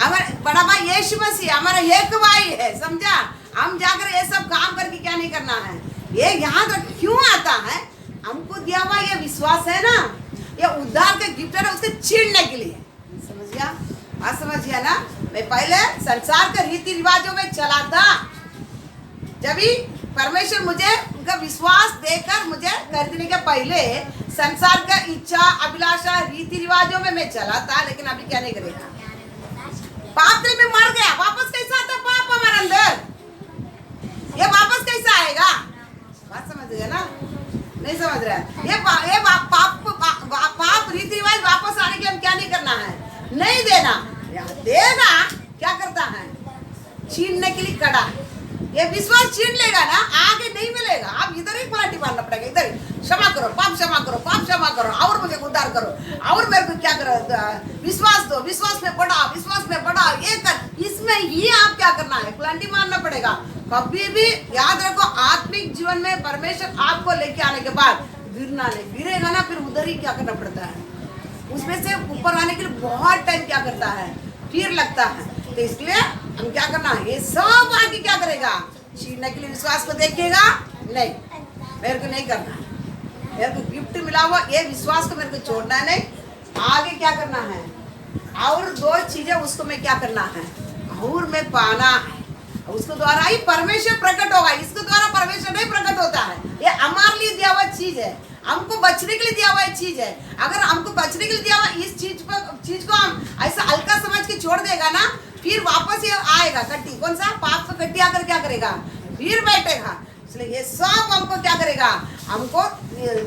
हमारा बड़ा भाई यीशु मसीह, हमारा एक भाई है। समझा? हम जाकर ये सब काम करके क्या नहीं करना है। ये यहाँ तक क्यों आता है? हमको दिया हुआ ये विश्वास है ना, ये उद्धार का गिफ्ट है ना, उसके छीनने के लिए। समझ गया? बात समझ गया ना? मैं पहले संसार के रीति रिवाजों में चला था। जब ही परमेश्वर मुझे उनका विश्वास देकर मुझे खरीदने के पहले संसार का इच्छा, अभिलाषा, रीति रिवाजों में मैं चला था। लेकिन अभी क्या नहीं करेगा? पाप में मर गया। वापस कैसा आता पाप हमारे अंदर? ये वापस कैसा आएगा? बात समझ गया ना? नहीं समझ रहा है? ये पाप रीति रिवाज वापस आने के लिए हम क्या नहीं करना है? नहीं देना। देगा क्या करता है? छीनने के लिए कड़ा। ये विश्वास छीन लेगा ना, आगे नहीं मिलेगा। आप इधर ही पार्टी मारना पड़ेगा। इधर क्षमा करो, पाप क्षमा करो, पाप क्षमा करो, और मुझे उद्धार करो, और मेरे को क्या करो? विश्वास दो, विश्वास में बढ़ा, विश्वास में बढ़ा। ये कर, इसमें ही आप क्या करना है? प्लांटी मारना पड़ेगा। कभी भी याद रखो, आत्मिक जीवन में परमेश्वर आपको लेके आने के बाद गिरना नहीं, गिरेगा ना फिर उधर ही क्या करना पड़ता है? उसमें से ऊपर आने के लिए बहुत टाइम क्या करता है? फिर लगता है। तो इसलिए हम क्या करना है? ये सब आके क्या करेगा? छीनने के लिए विश्वास को देखेगा नहीं। मेरे को नहीं करना है, मेरे को गिफ्ट मिला हुआ ये विश्वास को मेरे को छोड़ना नहीं, आगे क्या करना है और दो चीजें उसको मैं क्या करना है और मैं पाना है, उसको द्वारा ही परमेश्वर प्रकट होगा, इसके द्वारा परमेश्वर नहीं प्रकट होता है। ये हमारे लिए दिया हुआ चीज है, हमको बचने के लिए दिया हुआ चीज है। अगर हमको बचने के लिए दिया हुआ इस चीज को हम ऐसा हल्का समझ के छोड़ देगा ना, फिर वापस ये आएगा कट्टी, कौन सा पाप का कट्टी आकर क्या करेगा फिर बैठेगा। इसलिए ये सब हमको क्या करेगा, हमको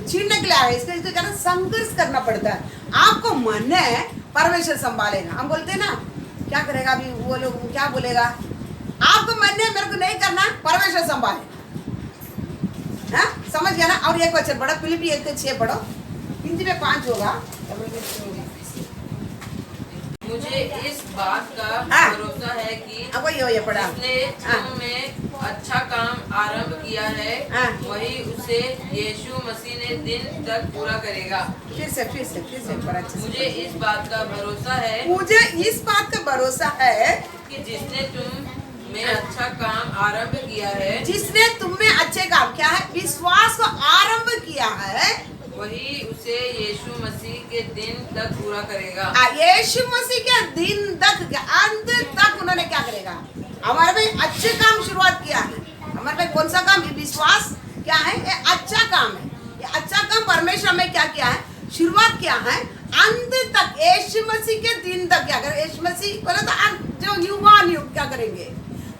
छीनने के लिए आएगा। इसके लिए क्या संघर्ष करना पड़ता है। आपको मन है परमेश्वर संभालेगा। हम बोलते हैं ना क्या करेगा, अभी वो लोग क्या बोलेगा, आपको मन है मेरे को नहीं करना, परमेश्वर संभालेगा। हाँ समझ गया ना। और एक वचन पढ़ो, फिलिपी 1:6 पढ़ो, हिंदी में 5 होगा। मुझे इस बात का हाँ। भरोसा है कि अब वही हो ये पढ़ा। जिसने तुम में अच्छा काम आरंभ किया है हाँ। वही उसे यीशु मसीह ने दिन तक पूरा करेगा। फिर से पढ़ा अच्छे से। मुझे इस बात का भरोसा है मुझे इस बात का भरोसा है कि जिसने तुम में अच्छा काम आरंभ किया है जिसने तुम में अच्छे काम क्या है, विश्वास को आरंभ किया है, वही उसे यीशु मसीह के दिन तक पूरा करेगा। यीशु मसीह के दिन तक अंत तक उन्होंने क्या करेगा, हमारे में अच्छे काम शुरुआत किया है। हमारे में कौन सा काम, विश्वास क्या है, ये अच्छा काम है। ये अच्छा काम परमेश्वर में क्या किया है, शुरुआत किया है, अंत तक यीशु मसीह के दिन तक क्या करे। यीशु मसीह बोले तो जो युवान युग क्या करेंगे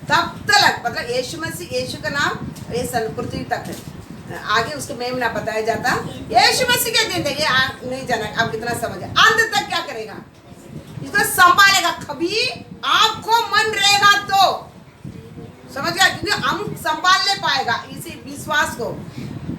तब तक, मतलब यीशु मसीह, यीशु का नाम ये पृथ्वी तक है, आगे उसको मेम ना बताया जाता। यीशु मसीह के दिन देखिए नहीं जाना, आप कितना समझे, अंत तक क्या करेगा, इसको संभालेगा। कभी आपको मन रहेगा तो समझ गया, क्योंकि हम संभाल नहीं पाएगा इसी विश्वास को।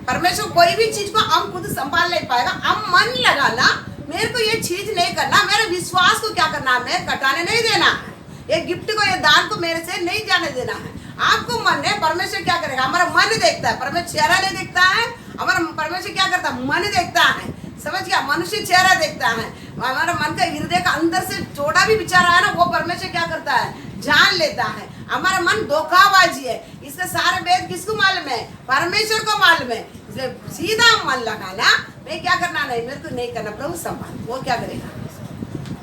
परमेश्वर कोई भी चीज को हम खुद संभाल नहीं पाएगा। हम मन लगाना, मेरे को ये चीज नहीं करना, मेरे विश्वास को क्या करना, मैं कटाने नहीं देना है, ये गिफ्ट को, ये दान को मेरे से नहीं जाने देना है। आपको मन है, परमेश्वर क्या करेगा, हमारा मन देखता है, परमेश्वर चेहरा नहीं देखता है। हमारा परमेश्वर क्या करता है, मन देखता है। समझ गया, मनुष्य चेहरा देखता है, हमारा मन का हृदय का अंदर से छोटा भी विचार आया ना, वो परमेश्वर क्या करता है, जान लेता है। हमारा मन धोखाबाजी है, इसका सारे भेद किसको मालूम है, परमेश्वर को मालूम है। इसलिए सीधा मन लगाना, मैं क्या करना नहीं, मेरे को नहीं करना, प्रभु संभाल, वो क्या करेगा,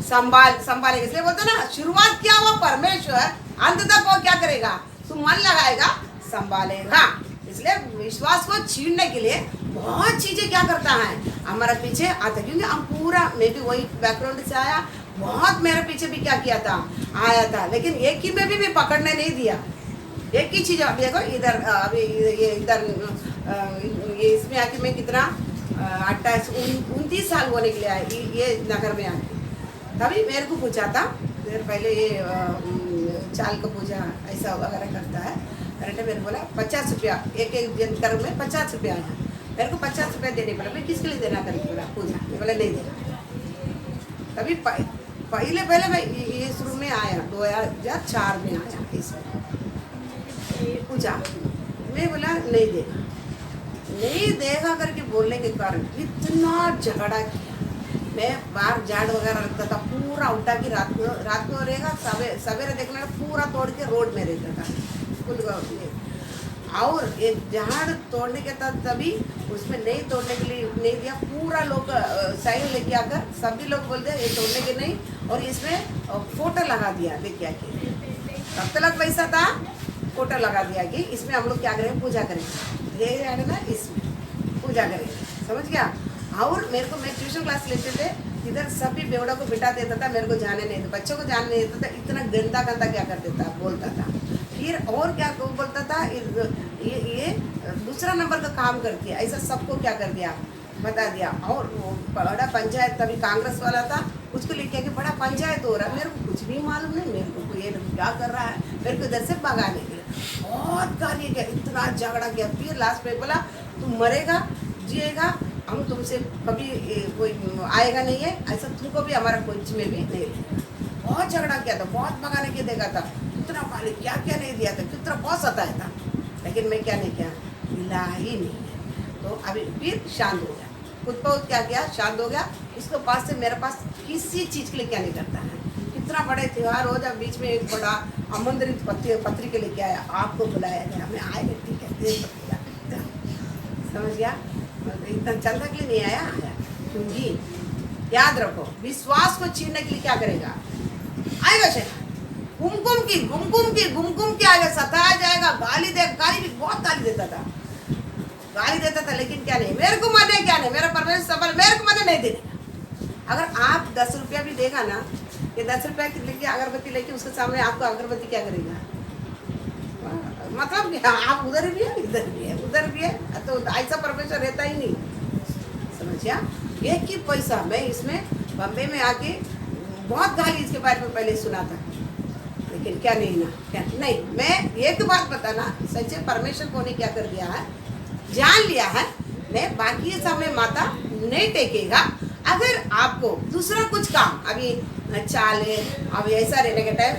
संभालेगा। इसलिए बोलते ना, शुरुआत किया हुआ परमेश्वर अंत तक वो क्या करेगा, तू मन लगाएगा संभालेगा। इसलिए विश्वास को छीनने के लिए बहुत चीजें क्या करता है, हमारा पीछे आता है। क्योंकि हम पूरा, मैं भी वही बैकग्राउंड से आया, बहुत मेरे पीछे भी क्या किया था, आया था, लेकिन एक ही में भी पकड़ने नहीं दिया। एक ही चीज, अभी देखो इधर, अभी ये इधर ये इसमें आके मैं कितना 29 साल होने के लिए आया ये नगर में आके। तभी मेरे को पूछा था, पहले ये चाल का पूजा ऐसा वगैरह करता है, करेंटे मेरे बोला 50 रुपया एक कर्म में 50 रुपया आया, मेरे को 50 रुपया देने पड़ा। मैं किसके लिए देना करके बोला, पूजा, मैं बोला नहीं देना। तभी पहले मैं ये शुरू में आया 2004 में आया इसमें पूजा, मैं बोला नहीं देगा करके बोलने के कारण इतना झगड़ा किया। मैं बाहर झाड़ वगैरह रखता था, पूरा उठा के रात को रहेगा, सवेरे देखना पूरा तोड़ के रोड में रहता था। और ये झाड़ तोड़ने के था, तभी उसमें नहीं तोड़ने के लिए नहीं दिया। पूरा लोग साइन लेके आकर सभी लोग बोलते हैं ये तोड़ने के नहीं, और इसमें फोटो लगा दिया लेके आके। तब तक पैसा था, फोटो लगा दिया कि इसमें हम लोग क्या करेंगे, पूजा करेंगे, ये है ना, इसमें पूजा करेंगे। समझ गया। और मेरे को, मैं ट्यूशन क्लास लेते थे, इधर सभी बेवड़ा को बिठा देता था, मेरे को जाने नहीं देता, बच्चों को जाने नहीं देता था। इतना गंदा क्या कर देता, बोलता था। फिर और क्या बोलता था, ये दूसरा नंबर का काम करती है, ऐसा सबको क्या कर दिया, बता दिया। और बड़ा पंचायत, तभी कांग्रेस वाला था, उसको लेके आके बड़ा पंचायत हो रहा है, मेरे को कुछ भी मालूम नहीं, मेरे को ये क्या कर रहा है, मेरे को इधर से भगाने के लिए बहुत कार्य किया, इतना झगड़ा किया। फिर लास्ट में बोला तुम मरेगा जिएगा, हम तुमसे कभी कोई आएगा नहीं है, ऐसा तुमको भी हमारा कुछ में भी नहीं। बहुत झगड़ा किया था, बहुत भगाने के देखा था, इतना पानी क्या क्या नहीं दिया था, कितना बहुत सताया था, लेकिन मैं क्या नहीं किया, मिला ही नहीं है। तो अभी फिर शांत हो गया, खुद बहुत क्या किया, शांत हो गया। इसके पास से मेरे पास किसी चीज़ के लिए क्या नहीं करता है। कितना बड़े त्यौहार हो, जब बीच में एक बड़ा आमंत्रित पत्रिका लेके आया, आपको बुलाया गया, मैं आए, ठीक है, समझ गया? इतना चलता के लिए नहीं आया, आया क्योंकि याद रखो विश्वास को छीनने के लिए क्या करेगा, आएगा शैतान, घूम के आएगा, सताया जाएगा, गाली भी बहुत गाली देता था, लेकिन क्या नहीं, मेरे को मने क्या नहीं, मेरा परमेश्वर सफल, मेरे को मने नहीं देगा। अगर आप 10 रुपया भी देगा ना, ये 10 रुपया की लेके अगरबत्ती लेके उसके सामने आपको अगरबत्ती क्या करेगा, मतलब कि आप उधर भी है, उधर भी है, तो ऐसा परमेश्वर रहता ही नहीं, समझिया? एक ही पैसा, मैं इसमें बम्बे में आके बहुत गाली इसके बारे में पहले सुना था, लेकिन क्या नहीं ना, क्या नहीं, मैं एक बात बताना, सच्चे परमेश्वर को ने क्या कर दिया है, जान लिया है, मैं बाकी ये सामने माता नहीं टेकेगा। अगर आपको दूसरा कुछ काम, अभी चाले, अभी ऐसा रहने के टाइम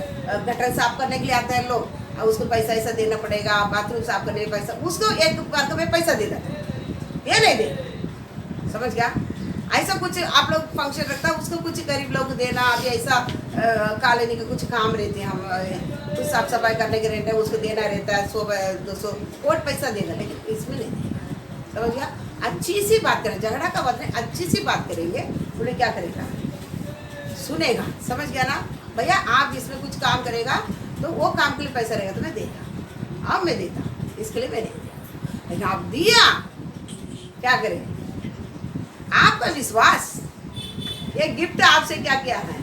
गटर साफ करने के लिए आता है लोग, उसको पैसा ऐसा देना पड़ेगा, बाथरूम साफ करने का पैसा, उसको एक बार में पैसा दे देता, ये नहीं दे, समझ गया? ऐसा कुछ आप लोग फंक्शन रखता है, उसको कुछ गरीब लोग देना, अभी ऐसा कॉलोनी का कुछ काम रहते हैं, हम कुछ साफ सफाई करने के रहते हैं, उसको देना रहता है 100-200 कोट पैसा देगा, लेकिन इसमें नहीं देगा, समझ गया? अच्छी सी बात करें, झगड़ा का बात नहीं, अच्छी सी बात करेंगे, उन्हें क्या करेगा, सुनेगा, समझ गया ना भैया? आप इसमें कुछ काम करेगा तो वो काम के लिए पैसा रहेगा तो मैं देगा, अब मैं देता, इसके लिए मैं नहीं दिया, लेकिन आप दिया, क्या करें? आपका विश्वास, ये गिफ्ट आपसे क्या किया है,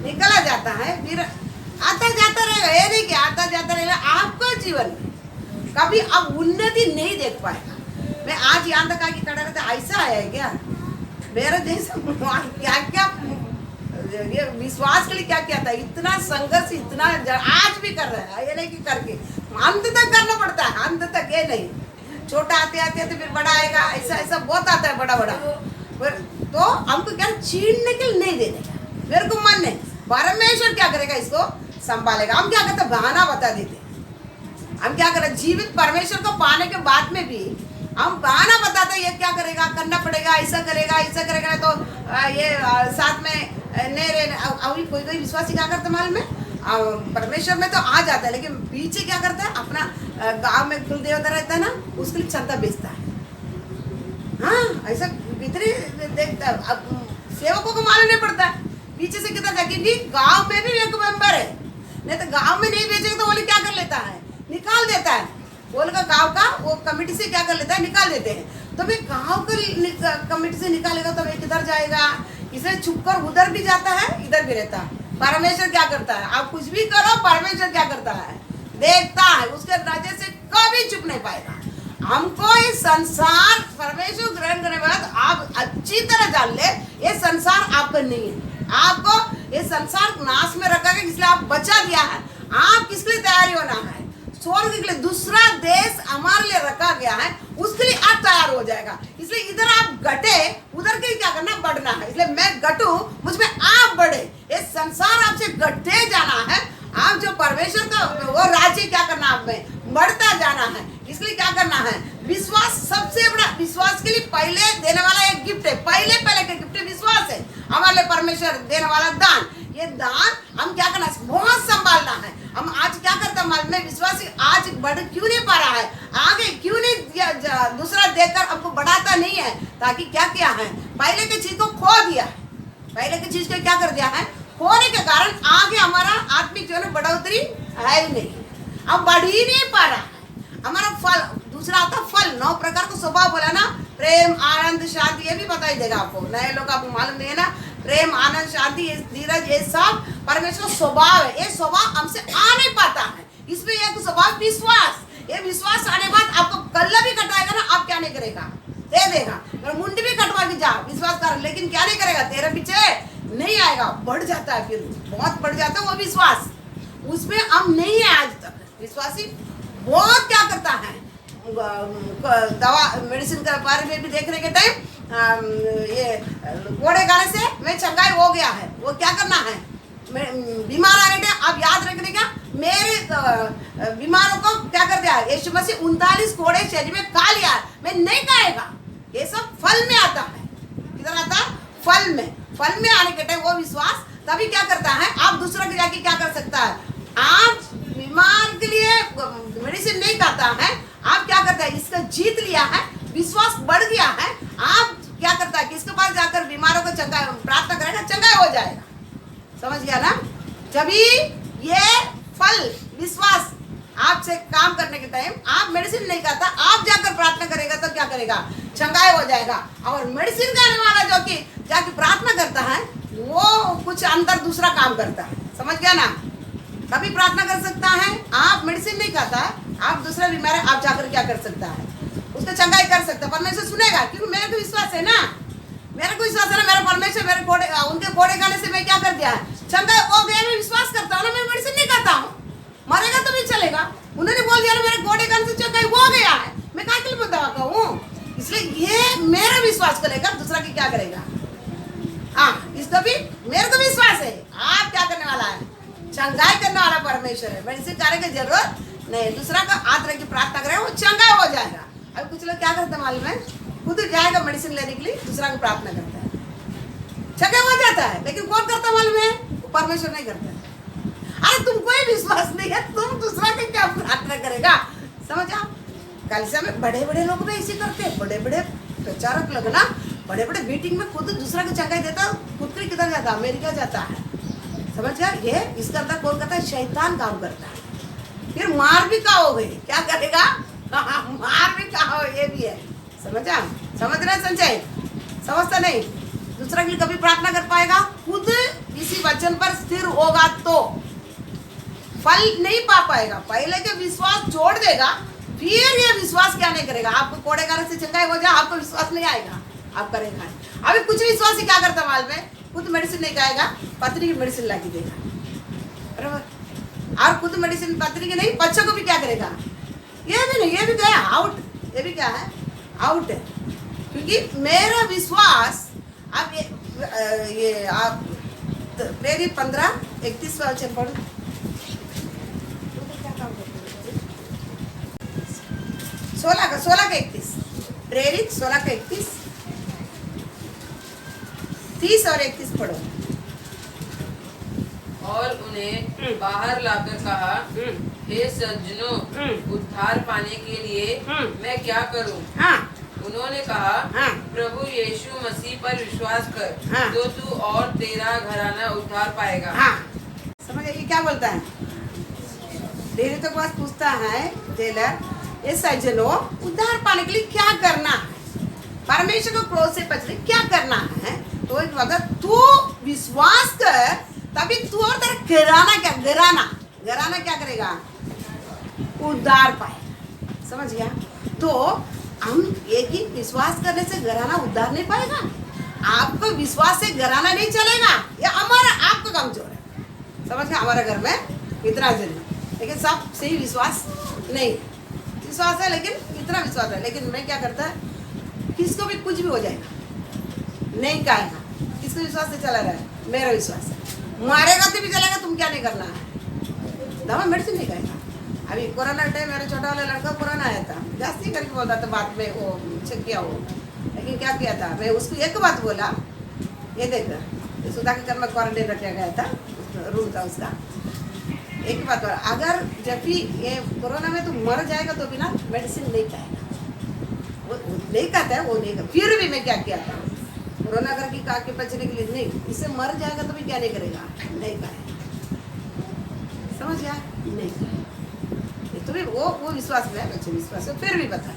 निकला जाता है, फिर आता जाता रहेगा, ये नहीं कि आता जाता रहेगा, आपका जीवन में कभी अब उन्नति नहीं देख पाएगा। मैं आज यहाँ तक आके खड़ा रहता, ऐसा है क्या मेरा जैसा, क्या क्या ये विश्वास के लिए क्या किया था, इतना संघर्ष, इतना आज भी कर रहा है, ये नहीं कि करके अंत तक करना पड़ता है, अंत तक, ये नहीं छोटा आते आते फिर बड़ा आएगा, ऐसा बहुत आता है बड़ा, तो हमको क्या छीनने के लिए नहीं देने का, मेरे को मन नहीं, परमेश्वर क्या करेगा, इसको संभालेगा। हम क्या करते, बहाना बता देते, हम क्या करें, जीवित परमेश्वर को पाने के बाद में भी हम बहाना बताते, ये क्या करेगा, करना पड़ेगा, ऐसा करेगा, तो ये साथ में नहीं रहना। अभी कोई विश्वासी क्या करता मालूम है, परमेश्वर में तो आ जाता है, लेकिन पीछे क्या करता है, अपना गांव में कुल देवता रहता है ना, उसके लिए क्षमता बेचता है, हाँ ऐसा कितने देखता है। अब सेवकों को मालूम नहीं पड़ता है पीछे से कितना था, क्योंकि गांव में भी एक मेंबर है, नहीं तो गांव में नहीं बेचेगा तो वो क्या कर लेता है, निकाल देता है, वो लोग गाँव का वो कमेटी से क्या कर लेता है, निकाल देते हैं। तो भाई गाँव का कमेटी से निकालेगा तो भाई किधर जाएगा, इसलिए छुप कर उधर भी जाता है, इधर भी रहता है। परमेश्वर क्या करता है, आप कुछ भी करो, परमेश्वर क्या करता है, देखता है, उसके नजर से कभी चुप नहीं पाएगा। हमको ये संसार परमेश्वर ग्रहण करने के बाद आप अच्छी तरह जान ले, ये संसार आपका नहीं है, आपको ये संसार नाश में रखा है, इसलिए आप बचा दिया है। आप किसके लिए तैयारी होना है, स्वर्ग के लिए, दूसरा देश हमारे लिए रखा गया है, उसके लिए आप तैयार हो जाएगा। इसलिए इधर आप घटे, उधर के लिए क्या करना, बढ़ना है। इसलिए मैं घटूं, मुझमें आप बढ़े, ये संसार आपसे घटते जाना है। आप जो परमेश्वर का वो राज्य क्या करना, आप में बढ़ता जाना है। इसलिए क्या करना है, विश्वास सबसे बड़ा, विश्वास के लिए पहले देने वाला एक गिफ्ट है, पहले का गिफ्ट विश्वास है, हमारे लिए परमेश्वर देने वाला दान। ये दान हम क्या करना है, बहुत संभालना है। हम आज क्या करते हैं मालूम है, विश्वास आज बढ़ क्यों नहीं पा रहा है, आगे क्यों नहीं दूसरा देकर हमको बढ़ाता नहीं है, ताकि क्या किया है, पहले की चीज को खो दिया है, पहले की चीज को क्या कर दिया है, खोने के कारण आगे हमारा आत्मिक जीवन बढ़ोतरी है ही नहीं, अब बढ़ ही नहीं पा रहा है। हमारा फल दूसरा आता है, फल 9 प्रकार का स्वभाव बोला ना, प्रेम, आनंद, शांति, ये भी बताई देगा आपको, नए लोग आपको मालूम नहीं है ना, प्रेम, आनंद, शांति, धीरज, ये सब परमेश्वर स्वभाव है। ये स्वभाव हमसे आ नहीं पाता है, इसमें एक स्वभाव विश्वास, ये विश्वास आने बाद आपको गला भी कटाएगा ना, आप क्या नहीं करेगा, दे देगा, मुंडी भी कटवा के जा, विश्वास कर, लेकिन क्या नहीं करेगा, तेरे पीछे नहीं आएगा, बढ़ जाता है, फिर बहुत बढ़ जाता है वो विश्वास, उसमें हम नहीं है आज तक। विश्वासी बहुत क्या करता है, दवा मेडिसिन के बारे में भी देखने के टाइम ये कोड़े गाने से मैं चंगाई हो गया है, वो क्या करना है, बीमार आ रहे थे, आप याद रखने का, मेरे बीमारों को क्या कर दिया, यीशु मसीह 39 कोड़े शरीर में खा लिया, मैं नहीं खाएगा। ये सब फल में आता है, किधर आता है, फल में आने के टाइम वो विश्वास तभी क्या करता है, आप दूसरों के जाके क्या कर सकता है, आप बीमार के लिए मेडिसिन नहीं खाता है, आप क्या करता है, इसका जीत लिया है, विश्वास बढ़ गया है, आप क्या करता है, किसके पास जाकर बीमारों को चंगा प्रार्थना करेगा, चंगा हो जाएगा। समझ गया ना? जब ये फल विश्वास आपसे काम करने के टाइम आप मेडिसिन नहीं खाता, आप जाकर प्रार्थना करेगा तो क्या करेगा, चंगाई हो जाएगा। और मेडिसिन खाने वाला जो कि जाके प्रार्थना करता है वो कुछ अंदर दूसरा काम करता है। समझ गया ना? कभी प्रार्थना कर सकता है, आप मेडिसिन नहीं खाता, आप दूसरा बीमार है, आप जाकर क्या कर सकता है, उसका चंगाई कर सकता है। परमेश्वर सुनेगा, क्योंकि मेरे को विश्वास है ना, मेरे को विश्वास है ना, मेरा परमेश्वर मेरे कोड़े उनके कोड़े खाने से मैं क्या कर दिया है, चंगाई हो गया। मैं विश्वास करता हूँ ना, मैं मेडिसिन नहीं खाता हूँ, मरेगा तो भी चलेगा। उन्होंने बोल दिया ना मेरे कोड़े खाने से चंगाई हो गया है, मैं क्या के लिए दवा कहूँ। इसलिए ये मेरा विश्वास को लेकर दूसरा की क्या करेगा। हाँ, इसको भी मेरे को विश्वास है, आप क्या करने वाला है, चंगाई करने वाला परमेश्वर है। मेडिसिन खाने की जरूरत नहीं, दूसरा का आदर की प्रार्थना करेगा, वो चंगा हो जाएगा। अब कुछ लोग क्या करते हैं मालूम है, खुद जाएगा मेडिसिन लेने के लिए, दूसरा को प्रार्थना करता है, चंगा हो जाता है। लेकिन कौन करता मालूम है, परमेश्वर नहीं करता है। अरे तुमको ही विश्वास नहीं है, तुम दूसरा की क्या प्रार्थना करेगा। समझा? कलिसिया में बड़े बड़े लोग भी ऐसे करते हैं, बड़े बड़े प्रचारक लोग ना, बड़े बड़े मीटिंग में खुद दूसरा को चंगाई देता, खुद के किधर जाता, अमेरिका जाता है। समझ गया? ये इसका अंदर कौन करता है, शैतान काम करता है। फिर मार भी का हो गई, क्या करेगा, मार भी का हो, ये भी है। समझा? समझ रहे संजय? समझता नहीं, दूसरा के लिए कभी प्रार्थना कर पाएगा, खुद इसी वचन पर स्थिर होगा तो फल नहीं पा पाएगा। पहले के विश्वास छोड़ देगा, फिर ये विश्वास क्या नहीं करेगा, आपको कोड़े खाने से चंगाई हो जाए, आपको विश्वास नहीं आएगा, आप करेगा। अभी कुछ विश्वास ही क्या करता माल में, खुद मेडिसिन नहीं खाएगा, पत्नी की मेडिसिन ला के देगा, बराबर। और खुद मेडिसिन पत्नी की नहीं, बच्चों को भी क्या करेगा, ये भी नहीं, ये भी क्या है, आउट, ये भी क्या है, आउट है। क्योंकि मेरा विश्वास अब ये आप प्रेरित 15:31 वचन पढ़ो। 16 का 31, प्रेरित 16 का 31, 30 और 31 पढ़ो। और उन्हें बाहर लाकर कहा, हे सज्जनों, उद्धार पाने के लिए मैं क्या करूं? हाँ, उन्होंने कहा, हाँ, प्रभु यीशु मसीह पर विश्वास कर, हाँ, तो तू और तेरा घराना उद्धार पाएगा। हाँ, समझ ये क्या बोलता है, डेली तो बस पूछता है टेलर, ये सज्जनों उद्धार पाने के लिए क्या करना है, परमेश्वर को क्रोध से बचने क्या करना है। तो एक वक्त तू विश्वास कर, तभी तू और तेरा घराना क्या करेगा, उद्धार पाएगा। समझ गया? तो हम एक ही विश्वास करने से घराना उद्धार नहीं पाएगा, आपको विश्वास से घराना नहीं चलेगा, ये हमारा आपका कमजोर है। समझ गया? हमारे घर में इतना जन, लेकिन सब सही विश्वास नहीं, विश्वास है लेकिन इतना विश्वास है, लेकिन मैं क्या करता है, किसको भी कुछ भी हो जाएगा, नहीं कहेगा, किसको विश्वास से चला रहा है, मेरा विश्वास है, मारेगा तो भी चलेगा, तुम क्या नहीं करना है, दवा मेडिसिन नहीं खाएगा। अभी कोरोना टाइम मेरा छोटा वाला लड़का कोरोना आया था, जास्ती करके बोलता था, बाद में वो चेक किया वो, लेकिन क्या किया था, मैं उसको एक बात बोला, ये देख सुधा के घर में क्वारंटाइन रखा गया था, रूम था उसका, एक ही बात बोला, अगर जब भी ये कोरोना में तो मर जाएगा तो बिना मेडिसिन नहीं खाएगा, वो नहीं खाता है, वो नहीं खाता। फिर भी मैं क्या किया था, कोरोना करके खा के बचने के लिए नहीं, इससे मर जाएगा तो भी क्या नहीं करेगा, नहीं खाएगा। समझ गया? नहीं खाएगा। तो भी वो विश्वास में है, बच्चे विश्वास में, फिर भी बता,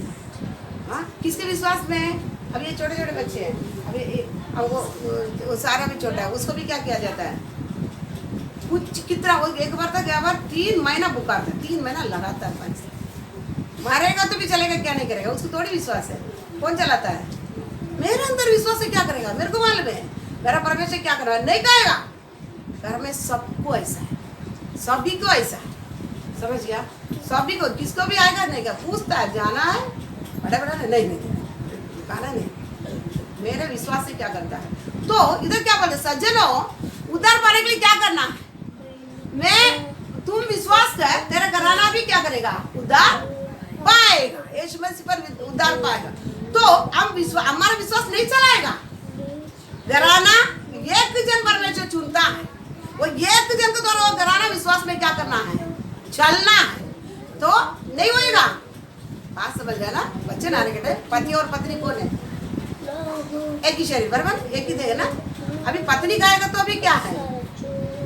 हाँ किसके विश्वास में है। अब ये छोटे छोटे बच्चे हैं, अब वो सारा भी छोटा है, उसको भी क्या किया जाता है, कुछ कितना, वो एक बार तक 3 महीना बुखार था, 3 महीना लगातार पानी से, मारेगा तो भी चलेगा, क्या नहीं करेगा, उसको थोड़ी विश्वास है, कौन चलाता है, मेरे अंदर विश्वास है, क्या करेगा, मेरे को मालूम है मेरा परमेश्वर क्या करेगा, नहीं कहेगा। घर में सबको ऐसा है, सभी को ऐसा है। समझ गया? सभी को, किसको भी आएगा नहीं क्या, पूछता है, जाना है, बड़ा नहीं खाना नहीं, मेरे विश्वास से क्या करता है। तो इधर क्या बोलते, सज्जनों उद्धार पाने के लिए क्या करना है, मैं तुम विश्वास कर, तेरा घराना भी क्या करेगा, उद्धार पाएगा, यीशु मसीह पर उद्धार पाएगा। तो हम हमारा विश्वास नहीं चलाएगा, घराना एक जन परमेश्वर चुनता है, वो एक जन को द्वारा घराना विश्वास में क्या करना है, चलना है, तो नहीं होएगा। बात समझ गया ना बच्चा? वचन आने के टाइम पति और पत्नी कौन है? एक ही शरीर, बराबर, एक ही देह है ना। अभी पत्नी गाएगा तो अभी क्या है?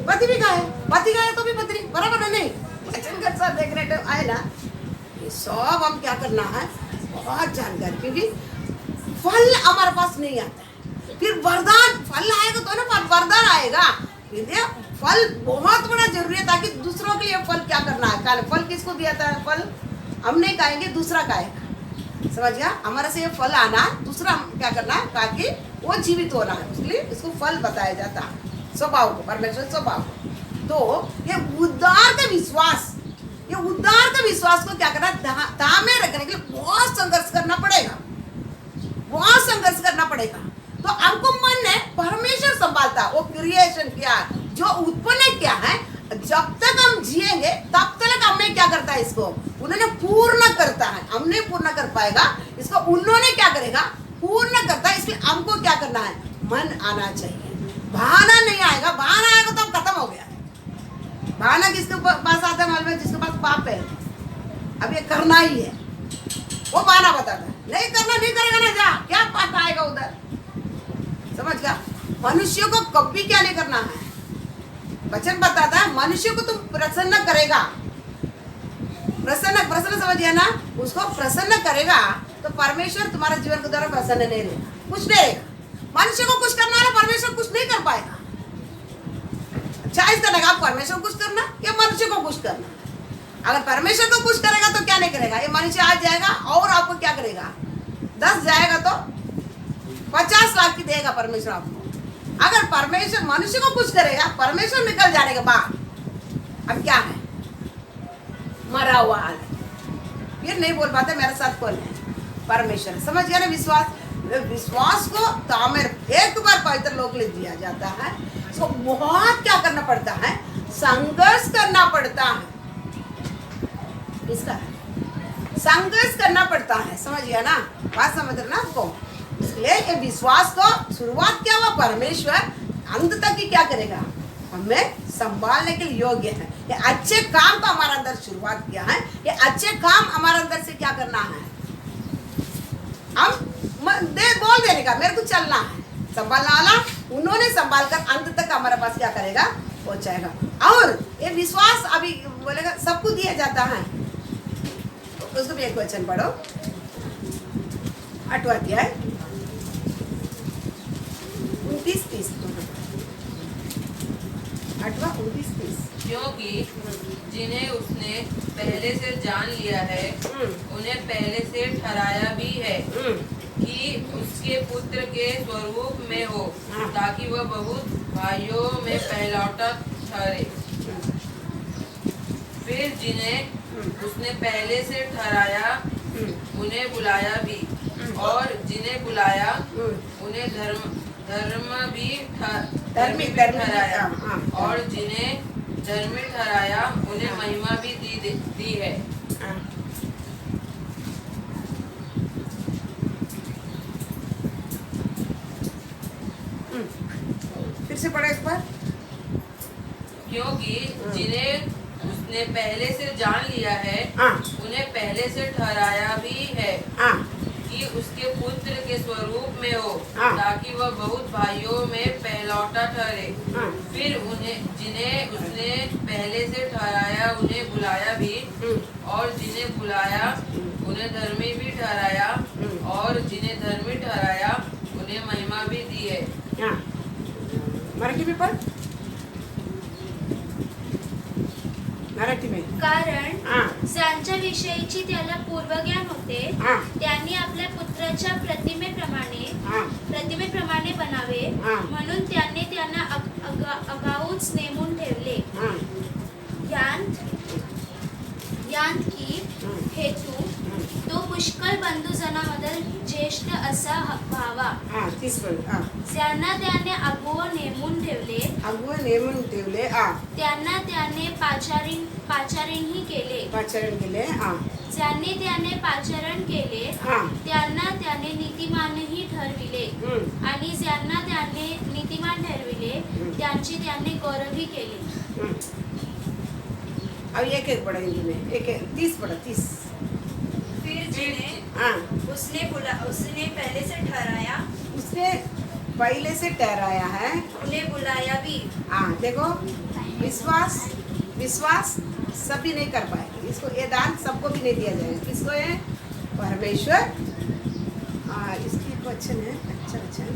पति भी गाए, पति गाए तो भी पत्नी, बराबर है नहीं? वचन के साथ देखने टाइम आए ना, ये सब हम क्या करना है, बहुत जानकारी, क्योंकि फल हमारे पास नहीं आता है। फिर वरदान, फल आएगा तो ना वरदान आएगा। इसलिए फल बहुत बड़ा जरूरी है, ताकि दूसरों के लिए फल क्या करना है। फल किसको दिया था? फल हम नहीं खाएंगे, दूसरा खाएगा, समझ गया? हमारे से ये फल आना, दूसरा क्या करना है, ताकि वो जीवित होना है, इसलिए इसको फल बताया जाता है, स्वभाव को, परमेश्वर स्वभाव को। तो ये उद्धार का विश्वास, ये उद्धार का विश्वास को क्या करना, थामे रखने के लिए बहुत संघर्ष करना पड़ेगा, बहुत संघर्ष करना पड़ेगा। तो हमको मन है परमेश्वर संभालता, वो क्रिएशन किया, जो उत्पन्न किया है, जब तक हम जिएंगे तब तक हमें क्या करता है, इसको उन्होंने पूर्ण करता है। हम नहीं पूर्ण कर पाएगा इसको, उन्होंने क्या करेगा, पूर्ण करता है। इसलिए हमको क्या करना है, मन आना चाहिए। बहाना नहीं आएगा, बहाना आएगा तो खत्म हो गया। बहाना किसके पास आता है मालूम है? जिसके पास पाप है, अब ये करना ही है, वो बहाना बताता है, नहीं करना, नहीं करेगा ना, जा क्या पाप आएगा उधर, समझ गया? मनुष्य को कभी क्या नहीं करना है, वचन बताता है मनुष्य को तुम प्रसन्न करेगा, प्रसन्न समझ गया ना, उसको प्रसन्न करेगा तो परमेश्वर तुम्हारे जीवन के द्वारा प्रसन्न नहीं रहेगा, कुछ नहीं रहेगा। मनुष्य को कुछ करना है, परमेश्वर कुछ नहीं कर पाएगा। चॉइस करने का, आप परमेश्वर को कुछ करना या मनुष्य को कुछ करना। अगर परमेश्वर को कुछ करेगा तो क्या नहीं करेगा, ये मनुष्य आज जाएगा और आपको क्या करेगा, 10 जाएगा तो 50 लाख की देगा परमेश्वर आपको। अगर परमेश्वर मनुष्य को कुछ करेगा, परमेश्वर निकल जाने के बाद अब क्या है, मरा हुआ हाल है, फिर नहीं बोल पाते मेरे साथ कौन है, परमेश्वर। समझ गया ना? विश्वास को तामेर एक बार पवित्र लोक ले दिया जाता है, इसको बहुत क्या करना पड़ता है, संघर्ष करना पड़ता है, इसका संघर्ष करना पड़ता है। समझ गया ना? बात समझ रहे ना आपको? इसलिए ये विश्वास को शुरुआत क्या हुआ, परमेश्वर अंत तक ही क्या करेगा, हमें संभालने के लिए योग्य है। ये अच्छे काम का हमारे अंदर शुरुआत किया है, ये अच्छे काम हमारे अंदर से क्या करना है, हम बोल देने का, मेरे को चलना है, संभालने वाला उन्होंने संभाल कर अंत तक हमारे पास क्या करेगा, पहुंचाएगा। और ये विश्वास अभी बोलेगा सबको दिया जाता है, तो उसको भी एक वचन पढ़ो, 8वां अध्याय 29-30, 8वां 29-30। क्योंकि जिन्हें उसने पहले से जान लिया है, उन्हें पहले से ठहराया भी है कि उसके पुत्र के स्वरूप में हो, ताकि वह बहुत भाइयों में पहलौठा ठहरे। फिर जिन्हें उसने पहले से ठहराया, उन्हें बुलाया भी, और जिन्हें बुलाया उन्हें धर्मी भी ठहराया, और जिन्हें धर्मी ठहराया उन्हें महिमा भी दी है। फिर से पढ़े एक बार। क्योंकि जिन्हें उसने पहले से जान लिया है, उन्हें पहले से ठहराया भी है कि उसके पुत्र के स्वरूप में हो, ताकि वह बहुत भाइयों में पहलौठा ठहरे। फिर जिन्हें उसने पहले से ठहराया उन्हें बुलाया भी, और जिन्हें बुलाया उन्हें धर्मी भी ठहराया, और जिन्हें धर्मी ठहराया उन्हें महिमा भी दी है। मराठी में पढ़, मराठी में। कारण ज्यांच्या विषयीची त्याला पूर्वज्ञान होते, त्यांनी आपल्या पुत्राच्या प्रतिमेप्रमाणे बनावे, म्हणून त्याने त्यांना अगाऊच नेमून ठेवले, यांत की हेतू तो पुष्कळ बंधुजनांमध्ये ज्येष्ठ असा व्हावा, ज्यांना त्याने अगुव नेमून ठेवले, त्यांना त्याने पाचारणही केले, ज्यांनी त्याने पाचारण केले त्यांना त्याने नीतिमानही ठरविले, आणि ज्यांना त्याने नीतिमान ठरविले त्यांची त्याने गौरवही केले। अब एक पढ़ा हिंदी में, एक 30 पढ़ा, 30। फिर जिन्हें हाँ उसने पहले से ठहराया, उसने पहले से ठहराया है। उन्हें बुलाया भी। हाँ देखो, विश्वास सभी नहीं कर पाएंगे। इसको ये दान सबको भी नहीं दिया जाएगा। किसको है? परमेश्वर। इसकी एक वचन है, अच्छा वचन।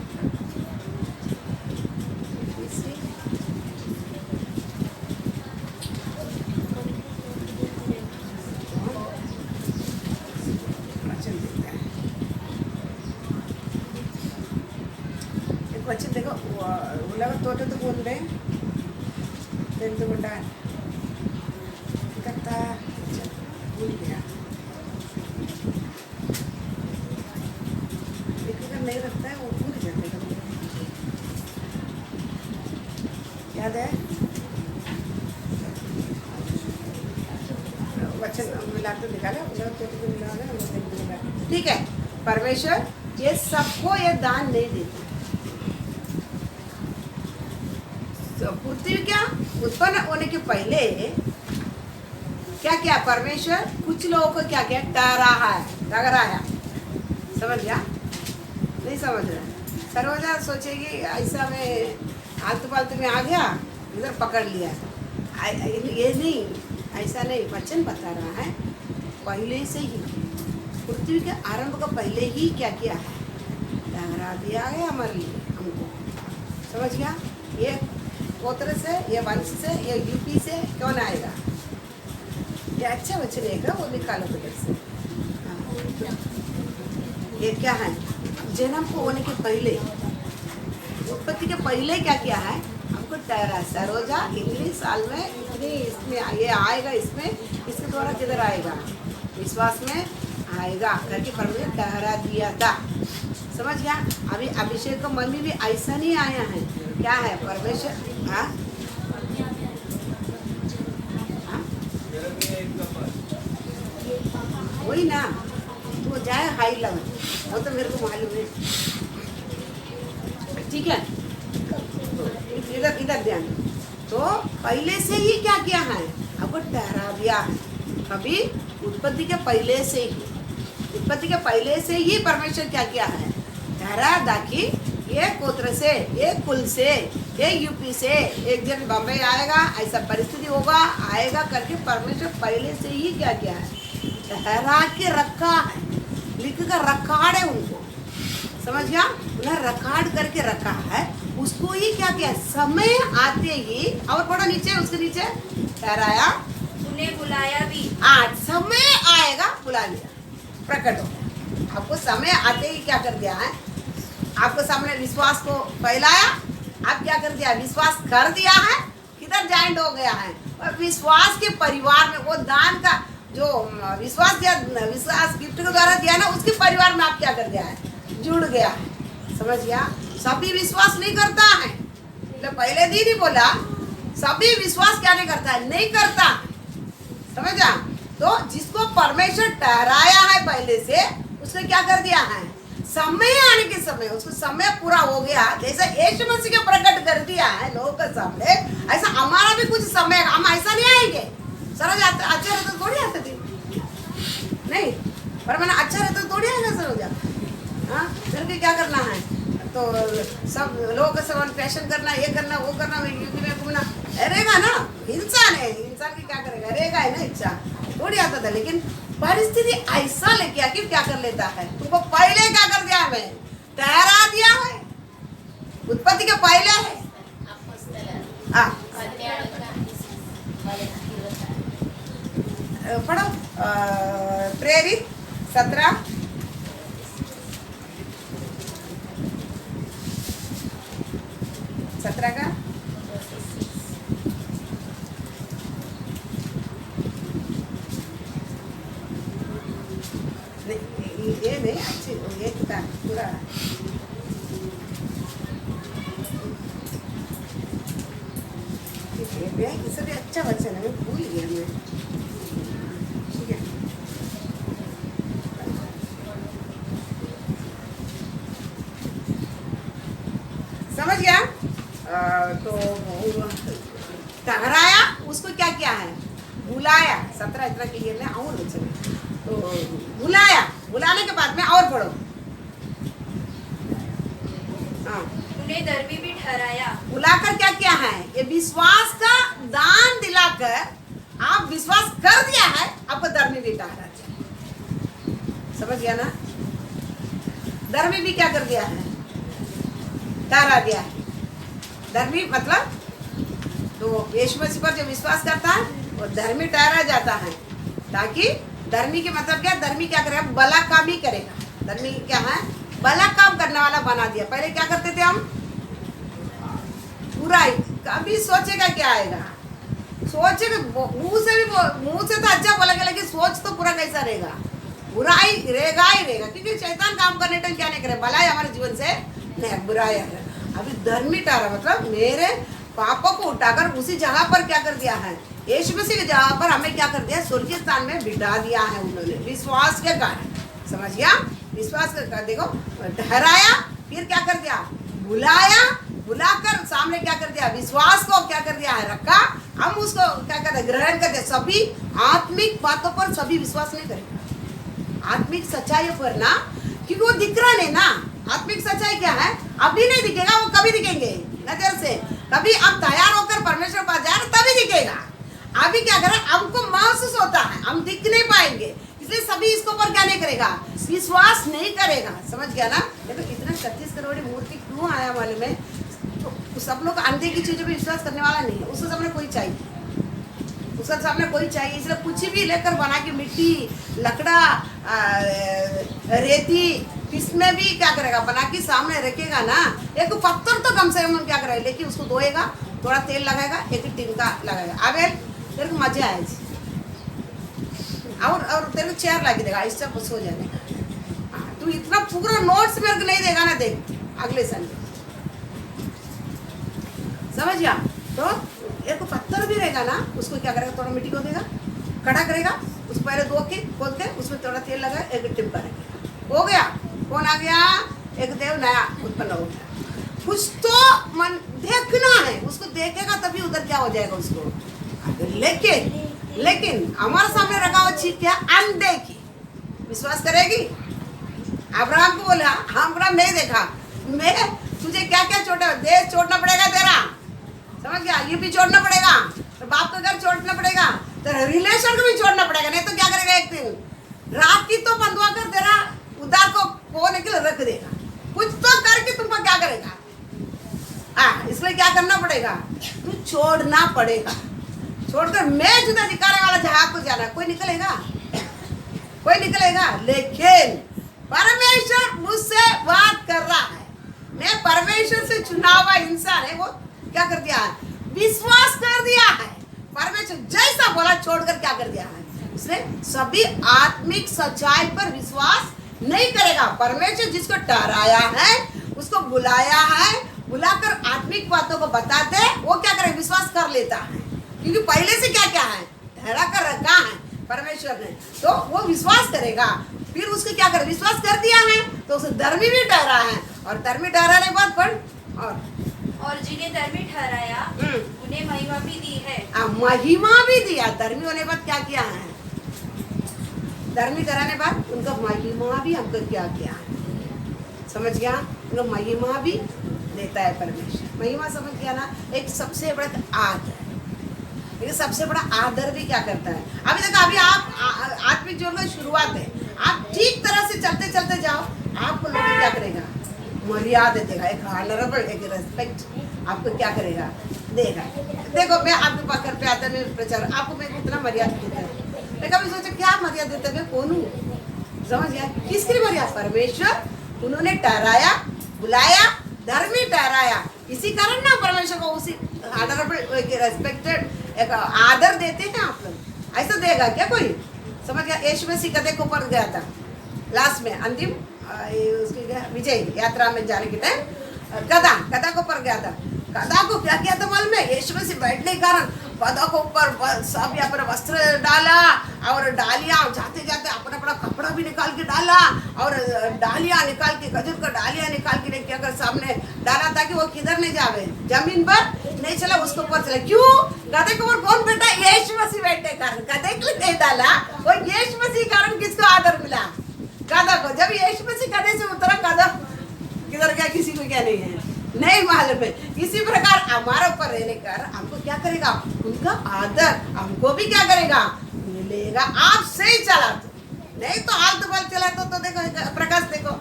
वचन देता है, एक वचन देखो। तो बोल रहे तो बेटा करता भूल गया, नहीं रखता है वो भूल जाते कभी। याद है? वचन मिला तो निकाला, ठीक है। परमेश्वर ये सबको ये दान नहीं देता। पृथ्वी क्या उत्पन्न होने के पहले क्या किया परमेश्वर? कुछ लोगों को क्या किया? ठहराया। समझ गया? नहीं समझ रहा? सर्वजा सोचेगी ऐसा में आलतू फालतू में आ गया, इधर पकड़ लिया। ये नहीं, ऐसा नहीं। वचन बता रहा है पहले से ही, पृथ्वी के आरंभ का पहले ही क्या किया है? ठहरा दिया है हमारे लिए, हमको। समझ गया? ये गोत्र से, ये वंश से, ये यूपी से कौन आएगा? ये अच्छा वचन है, वो निकालो उधर से। ये क्या है? जन्म को होने के पहले, उत्पत्ति के पहले क्या किया है? हमको ठहरा। सरोजा इतने साल में इतनी इसमें ये आएगा, इसमें इसके द्वारा किधर आएगा? विश्वास में आएगा करके परमेश्वर ठहरा दिया था। समझ गया? अभी अभिषेक का मन में भी ऐसा नहीं आया है। क्या है? परमेश्वर वही ना, वो जाए हाई लेवल, वो तो मेरे को मालूम है। ठीक है, इधर ध्यान। तो पहले से ही क्या किया है? आपको ठहरा दिया है। अभी उत्पत्ति के पहले से ही परमेश्वर क्या किया है? ठहरा ताकि ये गोत्र से, ये कुल से, ये यूपी से एक दिन बम्बई आएगा, ऐसा परिस्थिति होगा, आएगा करके परमेश्वर पहले से ही क्या किया है? ठहरा के रखा है, लिख कर रखा है उनको। समझ गया? उन्हें रिकॉर्ड करके रखा है। उसको ही क्या किया? समय आते ही, और थोड़ा नीचे, उसके नीचे ठहराया, उन्हें बुलाया भी। आज समय आएगा, बुला लिया, प्रकट हो गया। आपको समय आते ही क्या कर दिया है? आपको सामने विश्वास को फैलाया। आप क्या कर दिया? विश्वास कर दिया है, किधर ज्वाइंट हो गया है? और विश्वास के परिवार में वो दान का जो विश्वास दिया, विश्वास गिफ्ट के द्वारा दिया ना, उसके परिवार में आप क्या कर दिया है? जुड़ गया है। समझ गया? सभी विश्वास नहीं करता है, तो पहले दिन ही बोला सभी विश्वास क्या नहीं करता है? नहीं करता। समझा? तो जिसको परमेश्वर ठहराया है पहले से, उसने क्या कर दिया है? समय आने के समय, उसको समय पूरा हो गया। जैसा यीशु मसीह को प्रकट कर दिया है लोगों के सामने, ऐसा हमारा भी कुछ समय, हम ऐसा नहीं आएंगे। सरोज अच्छा रहता तो थोड़ी आते थे, नहीं, पर मैंने अच्छा रहता तो थोड़ी आएगा सरोजा। हाँ, फिर भी क्या करना है? तो सब लोगों का समान फैशन करना, ये करना, वो करना, यूपी में घूमना, रहेगा ना। इंसान है, इंसान की क्या करेगा? रहेगा है ना, इच्छा थोड़ी आता था। लेकिन परिस्थिति ऐसा लेके आके क्या कर लेता है? तुमको पहले क्या कर दिया? मैं ठहरा दिया है, उत्पत्ति के पहले है। पढ़ो प्रेरित 17 का ये नहीं अच्छी, ये किताब पूरा ये सब अच्छा वचन है, मैं भूल गया मैं। ठीक है, समझ गया? तो ठहराया, उसको क्या किया है? बुलाया। 17 इतना क्लियर है और वचन। तो बुलाया, बुलाने के बाद में और पढ़ो। हाँ, उन्हें धर्मी भी ठहराया। बुलाकर क्या किया है? ये विश्वास का दान दिलाकर आप विश्वास कर दिया है, आपको धर्मी भी ठहरा दिया। समझ गया ना? धर्मी भी क्या कर दिया है? ठहरा दिया है। धर्मी मतलब तो यीशु मसीह पर जो विश्वास करता है वो धर्मी ठहरा जाता है। ताकि धर्मी के मतलब क्या? धर्मी क्या करेगा? भला काम ही करेगा। धर्मी क्या है? भला काम करने वाला बना दिया। पहले क्या करते थे हम? बुराई। कभी सोचेगा क्या आएगा? सोचेगा मुंह से तो अच्छा बोलेगा, लेकिन सोच तो पूरा कैसा रहेगा? बुराई रहेगा ही रहेगा। क्योंकि शैतान काम करने टाइम क्या नहीं करे? भलाई हमारे जीवन से नहीं, बुराई है। अभी धर्मी ठहरा मतलब मेरे पापों को उठाकर उसी जगह पर क्या कर दिया है? यीशु मसीह की जगह पर हमें क्या कर दिया? स्वर्गीय स्थान में बिठा दिया है उन्होंने, विश्वास के कारण। समझ गया? विश्वास का देखो, ठहराया, फिर क्या कर दिया? बुलाया, बुलाकर सामने क्या कर दिया? विश्वास को क्या कर दिया है? रखा। हम उसको क्या करते? ग्रहण करते। सभी आत्मिक बातों पर सभी विश्वास नहीं करेगा। आत्मिक सच्चाई पर ना, क्योंकि वो दिख रहा नहीं ना। आत्मिक सच्चाई क्या है? अभी नहीं दिखेगा, वो कभी दिखेंगे नजर से। कभी आप तैयार होकर परमेश्वर पास जाए तभी दिखेगा। अभी क्या करें? हमको महसूस होता है, हम दिख नहीं पाएंगे, इसलिए सभी इसको पर क्या नहीं करेगा? विश्वास नहीं करेगा। समझ गया ना? देखो इतना 36 करोड़ मूर्ति क्यों आया वाले में? तो सब लोग अंधे की चीजों पे विश्वास करने वाला नहीं है। उसके सामने कोई चाहिए, उसके सामने कोई चाहिए। इसलिए कुछ भी लेकर बना के मिट्टी, लकड़ा, रेती, इसमें भी क्या करेगा? बना के सामने रखेगा ना। एक पत्थर तो कम से कम क्या करेगा? लेकिन उसको धोएगा, थोड़ा तेल लगाएगा, एक टिनका लगाएगा। अबे तेरे को मजा आएगी। और तेरे को चेयर ला के देगा, इससे खुश हो जाने का। तू इतना पूरा नोट्स मेरे को नहीं देगा ना, देख अगले संडे। समझ गया? तो एक पत्थर भी रहेगा ना, उसको क्या करेगा? थोड़ा मिट्टी को देगा, कड़ा करेगा, उसको पहले धो के खोद के उसमें थोड़ा तेल लगा, एक टिम्पा रखेगा। हो गया? कौन आ गया? एक देव नया उत्पन्न हो गया। कुछ तो मन देखना है, उसको देखेगा तभी उधर क्या हो जाएगा उसको। लेकिन हमारे सामने रखा हुआ चीज क्या? अनदेखी। विश्वास करेगी? अब्राहम को बोला, अब्राहम नहीं देखा, मैं तुझे क्या क्या छोड़ा, देश छोड़ना पड़ेगा तेरा। समझ गया? ये भी छोड़ना पड़ेगा, तो बाप का घर छोड़ना पड़ेगा, तेरा रिलेशन को भी छोड़ना पड़ेगा। नहीं तो क्या करेगा? एक दिन रात की तो बंधुआ कर तेरा उधार को खोने के लिए रख देगा। कुछ तो करके तुमको क्या करेगा? इसलिए क्या करना पड़ेगा? तू छोड़ना पड़ेगा। छोड़कर मैं जुदा दिखाने वाला जहां को जाना, कोई निकलेगा? कोई निकलेगा? लेकिन परमेश्वर मुझसे बात कर रहा है। मैं परमेश्वर से चुना हुआ इंसान है। वो क्या कर दिया है? विश्वास कर दिया है। परमेश्वर जैसा बोला छोड़कर क्या कर दिया है? इसलिए सभी आत्मिक सच्चाई पर विश्वास नहीं करेगा। परमेश्वर जिसको ठहराया है, उसको बुलाया है, बुलाकर आत्मिक बातों को बताते, वो क्या करे? विश्वास कर लेता है। क्योंकि पहले से क्या क्या है? ठहरा कर रखा है परमेश्वर ने, तो वो विश्वास करेगा। फिर उसको क्या करे? विश्वास कर दिया है तो उसे धर्मी भी ठहरा है। और धर्मी ठहराने के बाद पढ़, और जिन्हें धर्मी ठहराया उन्हें महिमा भी दी है। महिमा भी दिया। धर्मी होने के बाद क्या किया है? धर्मी कराने बाद उनका महिमा भी हमको क्या किया है? समझ गया? उनको महिमा भी देता है परमेश्वर। महिमा समझ गया ना? एक सबसे बड़ा आदर, एक सबसे बड़ा आदर भी क्या करता है? अभी देखो, अभी आप आत्मिक जीवन की शुरुआत है, आप ठीक तरह से चलते चलते जाओ, आपको लोग क्या करेगा? मर्यादा देगा, एक ऑनरेबल, एक रेस्पेक्ट आपको क्या करेगा? देगा। देखो मैं आपके पास घर पे आता है प्रचार, आपको मैं कितना मर्यादा देता है। मैं कभी सोचा क्या मर्यादा देता है? मैं कौन हूँ? समझ गया? किसकी मर्यादा? परमेश्वर उन्होंने ठहराया, बुलाया, धर्मी ठहराया। इसी कारण ना परमेश्वर को उसी ऑनरेबल, रेस्पेक्टेड, एक आदर देते हैं आप लोग। ऐसा देगा क्या कोई? समझ गया? यीशु मसीह गधे के ऊपर गया था लास्ट में, अंतिम उसकी विजय यात्रा में जाने के टाइम गधा को ऊपर गया था। गधा को क्या किया था मालूम है? यीशु मसीह बैठने के कारण गधा को ऊपर सब यहाँ पर वस्त्र डाला और डालियाँ जाते जाते अपना अपना कपड़ा भी निकाल के डाला और डालियाँ निकाल के, खजूर का डालियाँ निकाल के लेके अगर सामने डाला ताकि वो किधर नहीं जावे, जमीन पर नहीं चला, उसको ऊपर चला। क्यों? गधे के ऊपर कौन बैठा? यीशु मसीह बैठने कारण। गधे के लिए नहीं डाला, वो यीशु मसीह कारण किसको आदर मिला? गधा को, जब यीशु मसीह गधे से उतरा, गधा किधर गया किसी को क्या नहीं है, नहीं मालूम है। इसी प्रकार हमारे ऊपर रहने कर हमको क्या करेगा, उनका आदर हमको भी क्या करेगा, मिलेगा। आप सही चला तो, नहीं तो आलतू बाल चला तो देखो प्रकाश देखो,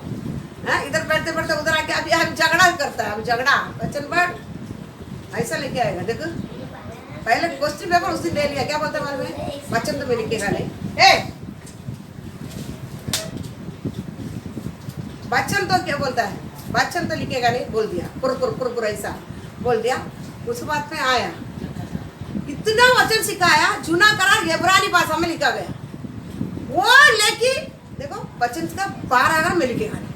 इधर बैठते बैठते उधर आके अभी हम झगड़ा करता है, हम झगड़ा वचन पढ़ ऐसा लेके आएगा। देखो पहले क्वेश्चन पेपर उस दिन ले लिया, क्या बोलता है मालूम है, वचन तो मैं लिखेगा नहीं, वचन तो क्या बोलता है, वचन तो लिखेगा नहीं, बोल दिया पुर ऐसा बोल दिया। उस बात में आया, इतना वचन सिखाया, जूना करार इब्रानी भाषा में लिखा गया, वो लेके देखो वचन का बाहर अगर मैं लिखेगा नहीं,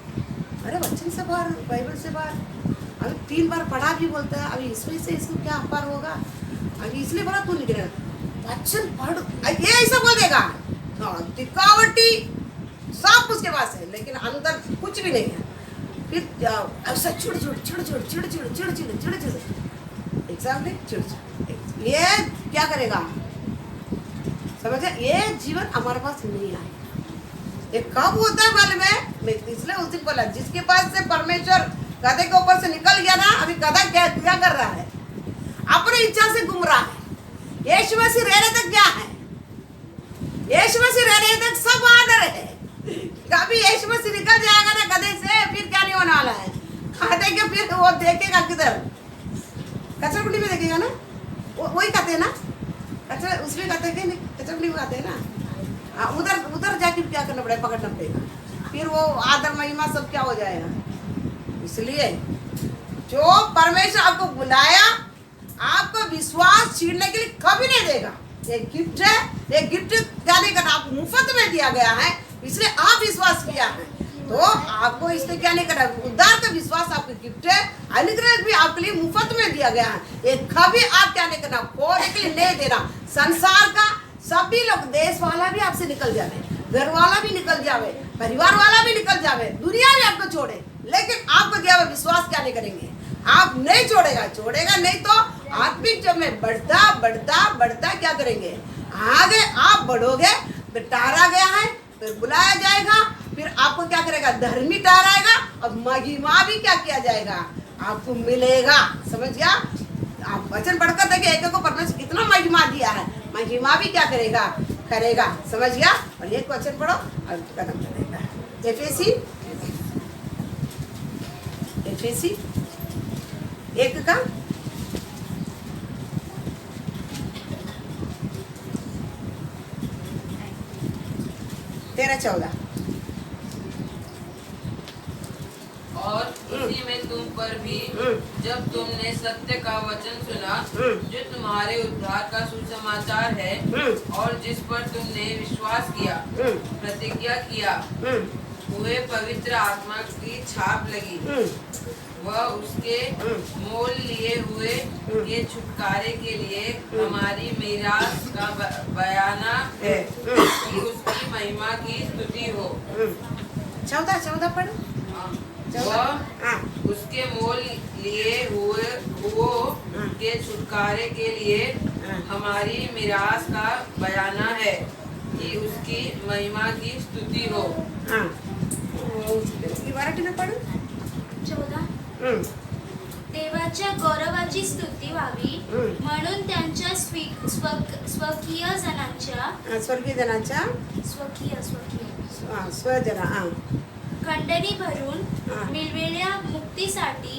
अरे वचन से बाहर, बाइबल से बाहर, अभी 3 बार पढ़ा भी बोलता है, अभी इसमें से इसको क्या पार होगा, अभी इसलिए बोला तू लिख रहा वचन पढ़, ये ऐसा बोल देगा। दिखावटी सब उसके पास है, लेकिन अंदर कुछ भी नहीं है। फिर ऐसा चिड़ एग्जाम चिड़, ये क्या करेगा, समझे, ये जीवन हमारे पास नहीं आए। ये कब होता है मालूम है, मैं इसलिए उस दिन बोला, जिसके पास से परमेश्वर गधे के ऊपर से निकल गया ना, अभी गधा क्या कर रहा है, अपनी इच्छा से घूम रहा है। यीशु मसीह रहने तक क्या है, यीशु मसीह रहने तक सब आदर है। कभी यीशु मसीह निकल जाएगा ना गधे से, फिर क्या नहीं होने वाला है, गधे के फिर वो देखेगा किधर, कचरा कुंडी में देखेगा ना, वही खाते हैं ना कचरा, उसमें खाते हैं, कचरा कुंडी में खाते हैं ना, उधर जाके क्या करना पड़ेगा, पकड़ना पड़ेगा, फिर वो आदर महिमा सब क्या हो जाएगा। इसलिए जो परमेश्वर आपको बुलाया, आपको विश्वास छीनने के लिए कभी नहीं देगा। ये गिफ्ट है, ये गिफ्ट क्या नहीं करना, आपको मुफ्त में दिया गया है, इसलिए आप विश्वास किया है, तो आपको इसमें क्या नहीं करना, उद्धार का विश्वास आपका गिफ्ट है, अनुग्रह भी आपके लिए मुफ्त में दिया गया है। ये कभी आप क्या नहीं करना, खोने के लिए नहीं देना। संसार का सभी लोग, देश वाला भी आपसे निकल जावे, घर वाला भी निकल जावे, परिवार वाला भी निकल जावे, दुनिया भी आपको छोड़े, लेकिन आपको क्या विश्वास क्या नहीं करेंगे, आप नहीं छोड़ेगा नहीं तो आत्मिक जब में बढ़ता क्या करेंगे, आगे आप बढ़ोगे, फिर ठहरा गया है, फिर बुलाया जाएगा, फिर आपको क्या करेगा, धर्मी ठहराएगा, और महिमा भी क्या किया जाएगा, आपको मिलेगा। समझ गया, आप वचन पढ़कर देखिए, एक को परमेश्वर कितना महिमा दिया है, महिमा भी क्या करेगा। समझ गया, और एक वचन पढ़ो और खत्म करेगा। एफेसी 1 का 13-14। और उसी में तुम पर भी, जब तुमने सत्य का वचन सुना, जो तुम्हारे उद्धार का सुसमाचार है, और जिस पर तुमने विश्वास किया, प्रतिज्ञा किया, हुए पवित्र आत्मा की छाप लगी, वह उसके मोल लिए हुए के छुटकारे के लिए हमारी मीरास का बयाना है, कि उसकी महिमा की स्तुति हो। 14 पढ़। वह उसके मोल लिए हुए के छुटकारे के लिए हमारी मीरास का बयाना है, कि उसकी महिमा की स्तुति हो। मराठी में पढ़। 14 देवाच्या गौरवाची स्तुती व्हावी म्हणून त्यांच्या स्वकीय जनांच्या स्वजना खंडणी भरून मिळलेल्या मुक्तीसाठी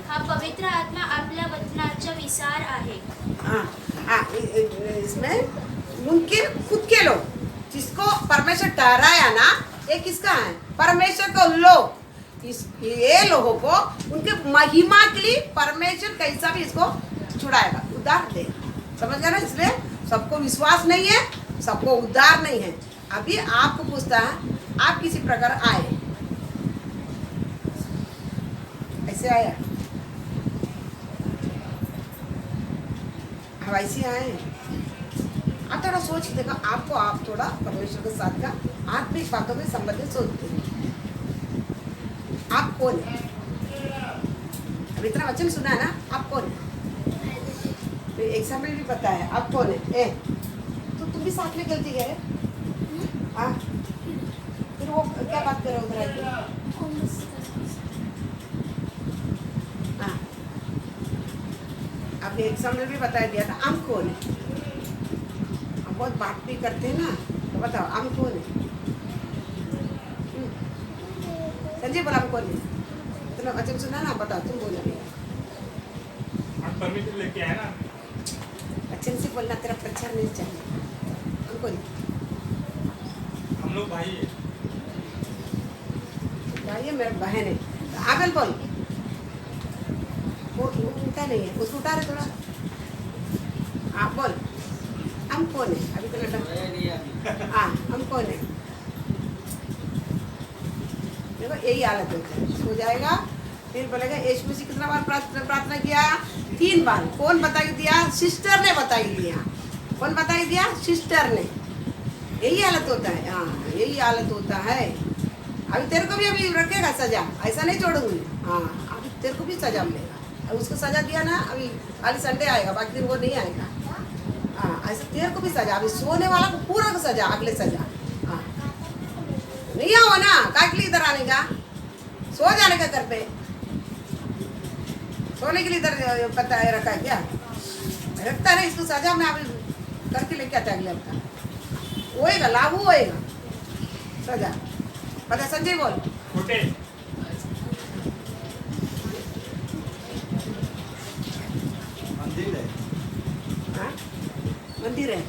हा पवित्र आत्मा आपल्या वचनाचा विसार आहे। इसमें मुमकिन खुद के लोग जिसको परमेश्वर ठहराया ना, ये किसका है, परमेश्वर को लोग, ये लोगों को उनके महिमा के लिए परमेश्वर कैसा भी इसको छुड़ाएगा, उद्धार देगा। समझ गया ना, इसलिए सबको विश्वास नहीं है, सबको उद्धार नहीं है। अभी आपको पूछता है, आप किसी प्रकार आए, ऐसे आया, हम ऐसे आए, आप थोड़ा सोच के देखो, आपको आप थोड़ा परमेश्वर के साथ का आत्मिक बातों में संबंधित सोचते हैं, आप कौन है, अब इतना वचन सुना है ना, आप कौन है, एग्जाम्पल भी पता है आप कौन है। तो तुम भी साथ में गलती गए, हाँ, फिर फिर वो क्या बात कर रहे हो उधर आके? हाँ, अभी एग्जाम में भी बता दिया था हम कौन है। हम बहुत बात भी करते हैं ना, तो बताओ हम कौन है? संजय बोला हम कौन है? तुमने वचन सुना ना, बताओ तुम बोलो। परमिशन लेके आए ना। अच्छे से बोलना, तेरा प्रचार नहीं चाहिए। हम कौन है? हम लोग भाई है। भाई है, मेरा बहन है। आगल बोल। वो उठा नहीं है, उसको उठा रहे थोड़ा। हाँ बोल, हम कौन है? अभी तो लटा। हाँ, हम कौन है? देखो यही हालत होती है। हो जाएगा, फिर बोलेगा यीशु मसीह कितना बार प्रार्थना किया? 3 बार। कौन बताई दिया? सिस्टर ने बताई दिया। कौन बताई दिया? सिस्टर ने। यही हालत होता है। हाँ, यही हालत होता है। अभी तेरे को भी अभी रखेगा सजा, ऐसा नहीं छोड़ूंगी। हाँ, अभी तेरे को भी सजा मिलेगा। अब उसको सजा दिया ना, अभी खाली संडे आएगा, बाकी दिन वो नहीं आएगा। हाँ, ऐसे तेरे को भी सजा। अभी सोने वाला को पूरा को सजा, अगले सजा। हाँ, नहीं आओ ना, काट ली इधर आने का, सो जाने का घर पे। सोने के लिए इधर पता है रखा है क्या? रखता नहीं, इसको सजा में अभी करके लेके आता अगले हफ्ता। होएगा, लागू होएगा सजा। पता है संजय बोल। छोटे मंदिर है। हाँ? मंदिर है,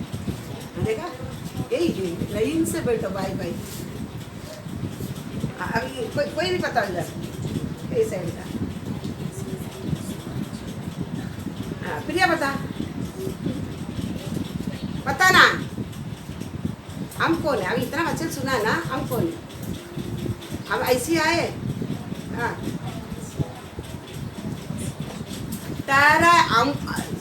देखा? यही लाइन से बैठो भाई भाई। अभी कोई नहीं पता इधर इस साइड का। हाँ, प्रिया बता ना, हम कौन है? अभी इतना वचन सुना है ना, हम कौन है? हम ऐसे आए। हाँ, तारा हम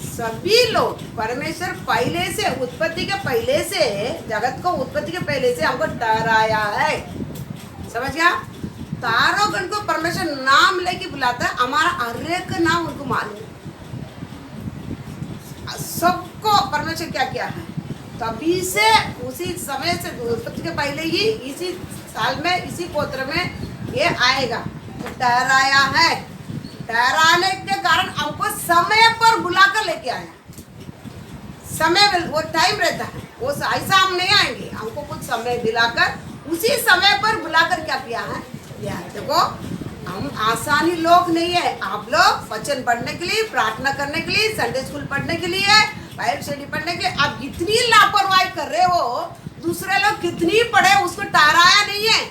सभी लोग परमेश्वर पहले से, उत्पत्ति के पहले से, जगत को उत्पत्ति के पहले से हमको ठहराया है। समझ गया? तारों गण को परमेश्वर नाम लेके बुलाता है। हमारा हर एक नाम उनको मालूम है। सबको परमेश्वर क्या क्या है। तो अभी से, उसी समय से, उत्पत्ति के पहले ही, इसी साल में, इसी गोत्र में ये आएगा। तो ठहराया है। ठहराने के कारण हमको समय पर बुलाकर लेके आया। समय, वो टाइम रहता है, वो ऐसा हम नहीं आएंगे। हमको कुछ समय दिलाकर, उसी समय पर बुलाकर क्या किया है? यार देखो, हम आसानी लोग नहीं है। आप लोग वचन पढ़ने के लिए, प्रार्थना करने के लिए, संडे स्कूल पढ़ने के लिए, बाइबल स्टडी पढ़ने के लिए आप कितनी लापरवाही कर रहे हो। दूसरे लोग कितनी पढ़े, उसको ठहराया नहीं है।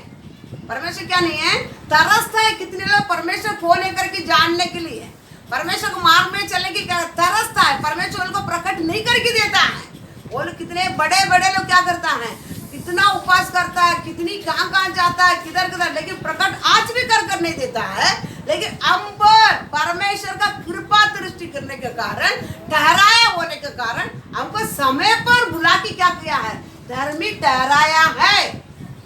परमेश्वर क्या नहीं है? तरसता है। कितने लोग परमेश्वर फोन करके जानने के लिए, परमेश्वर को मार्ग में चलने की तरसता है। परमेश्वर उनको प्रकट नहीं करके देता है। वो लोग कितने बड़े बड़े लोग क्या करता है, कितना उपवास करता है, कितनी कहाँ कहाँ जाता है, किधर किधर, लेकिन प्रकट आज भी कर नहीं देता है। लेकिन हम पर परमेश्वर का कृपा दृष्टि करने के कारण, ठहराया होने के कारण, हमको समय पर बुला के क्या किया है? धर्मी ठहराया है।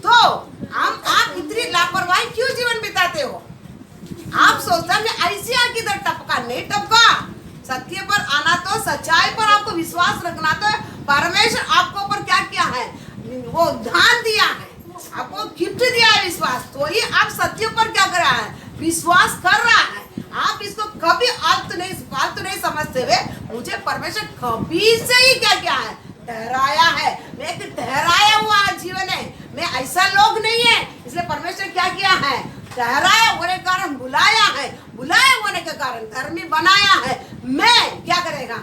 तो आप इतनी लापरवाही क्यों जीवन बिताते हो? आप सोचते हैं ऐसे आके इधर टपका, नहीं टपका। सत्य पर आना, तो सच्चाई पर आपको विश्वास रखना। तो परमेश्वर आपको ऊपर क्या किया है? वो दान दिया है, आपको गिफ्ट दिया है विश्वास। तो ये आप सत्य पर क्या कर रहा है? विश्वास कर रहा है। आप इसको कभी फालतू नहीं समझते हुए, मुझे परमेश्वर कभी से ही क्या किया है? ठहराया है। मैं एक ठहराया हुआ जीवन है, मैं ऐसा लोग नहीं है। इसलिए परमेश्वर क्या किया है? ठहराया होने के कारण बुलाया है। बुलाया होने के कारण धर्मी बनाया है। मैं क्या करेगा?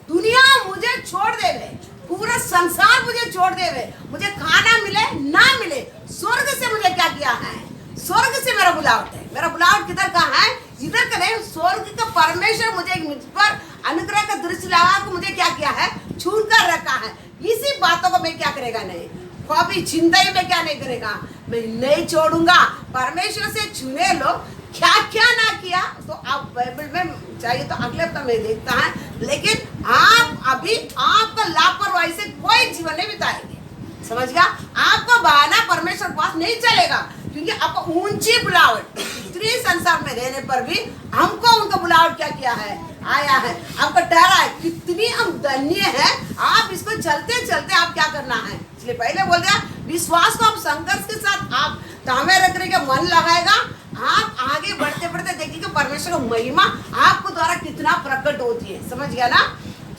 दुनिया मुझे छोड़ देवे, पूरा संसार मुझे छोड़ देवे, मुझे खाना मिले ना मिले, स्वर्ग से मुझे क्या किया है? स्वर्ग से मेरा बुलावट है। मेरा बुलावट किधर का है? इधर का नहीं, स्वर्ग का परमेश्वर मुझे मुझ पर अनुग्रह का दृष्टि लगा के मुझे क्या किया है? छूट कर रखा है। इसी बातों को मैं क्या करेगा? नहीं, कभी जिंदगी में क्या नहीं करेगा? मैं नहीं छोड़ूंगा। परमेश्वर से चुने लोग क्या क्या ना किया, तो आप बाइबल में चाहिए तो अगले हफ्ता में देखता है। लेकिन आप अभी आपका लापरवाही से कोई जीवन नहीं बिताएंगे। समझ गया? आपका बहाना परमेश्वर के पास नहीं चलेगा, क्योंकि आपको ऊंची बुलावट, इतनी संसार में रहने पर भी हमको उनका बुलावट क्या किया है? आया है, आपका ठहरा है, कितनी हम धन्य है। आप इसको चलते चलते आप क्या करना है, इसलिए पहले बोल दिया विश्वास को आप संघर्ष के साथ आप तामे रखने के मन लगाएगा, आप आगे बढ़ते बढ़ते देखिएगा परमेश्वर की महिमा आपको द्वारा कितना प्रकट होती है। समझ गया ना,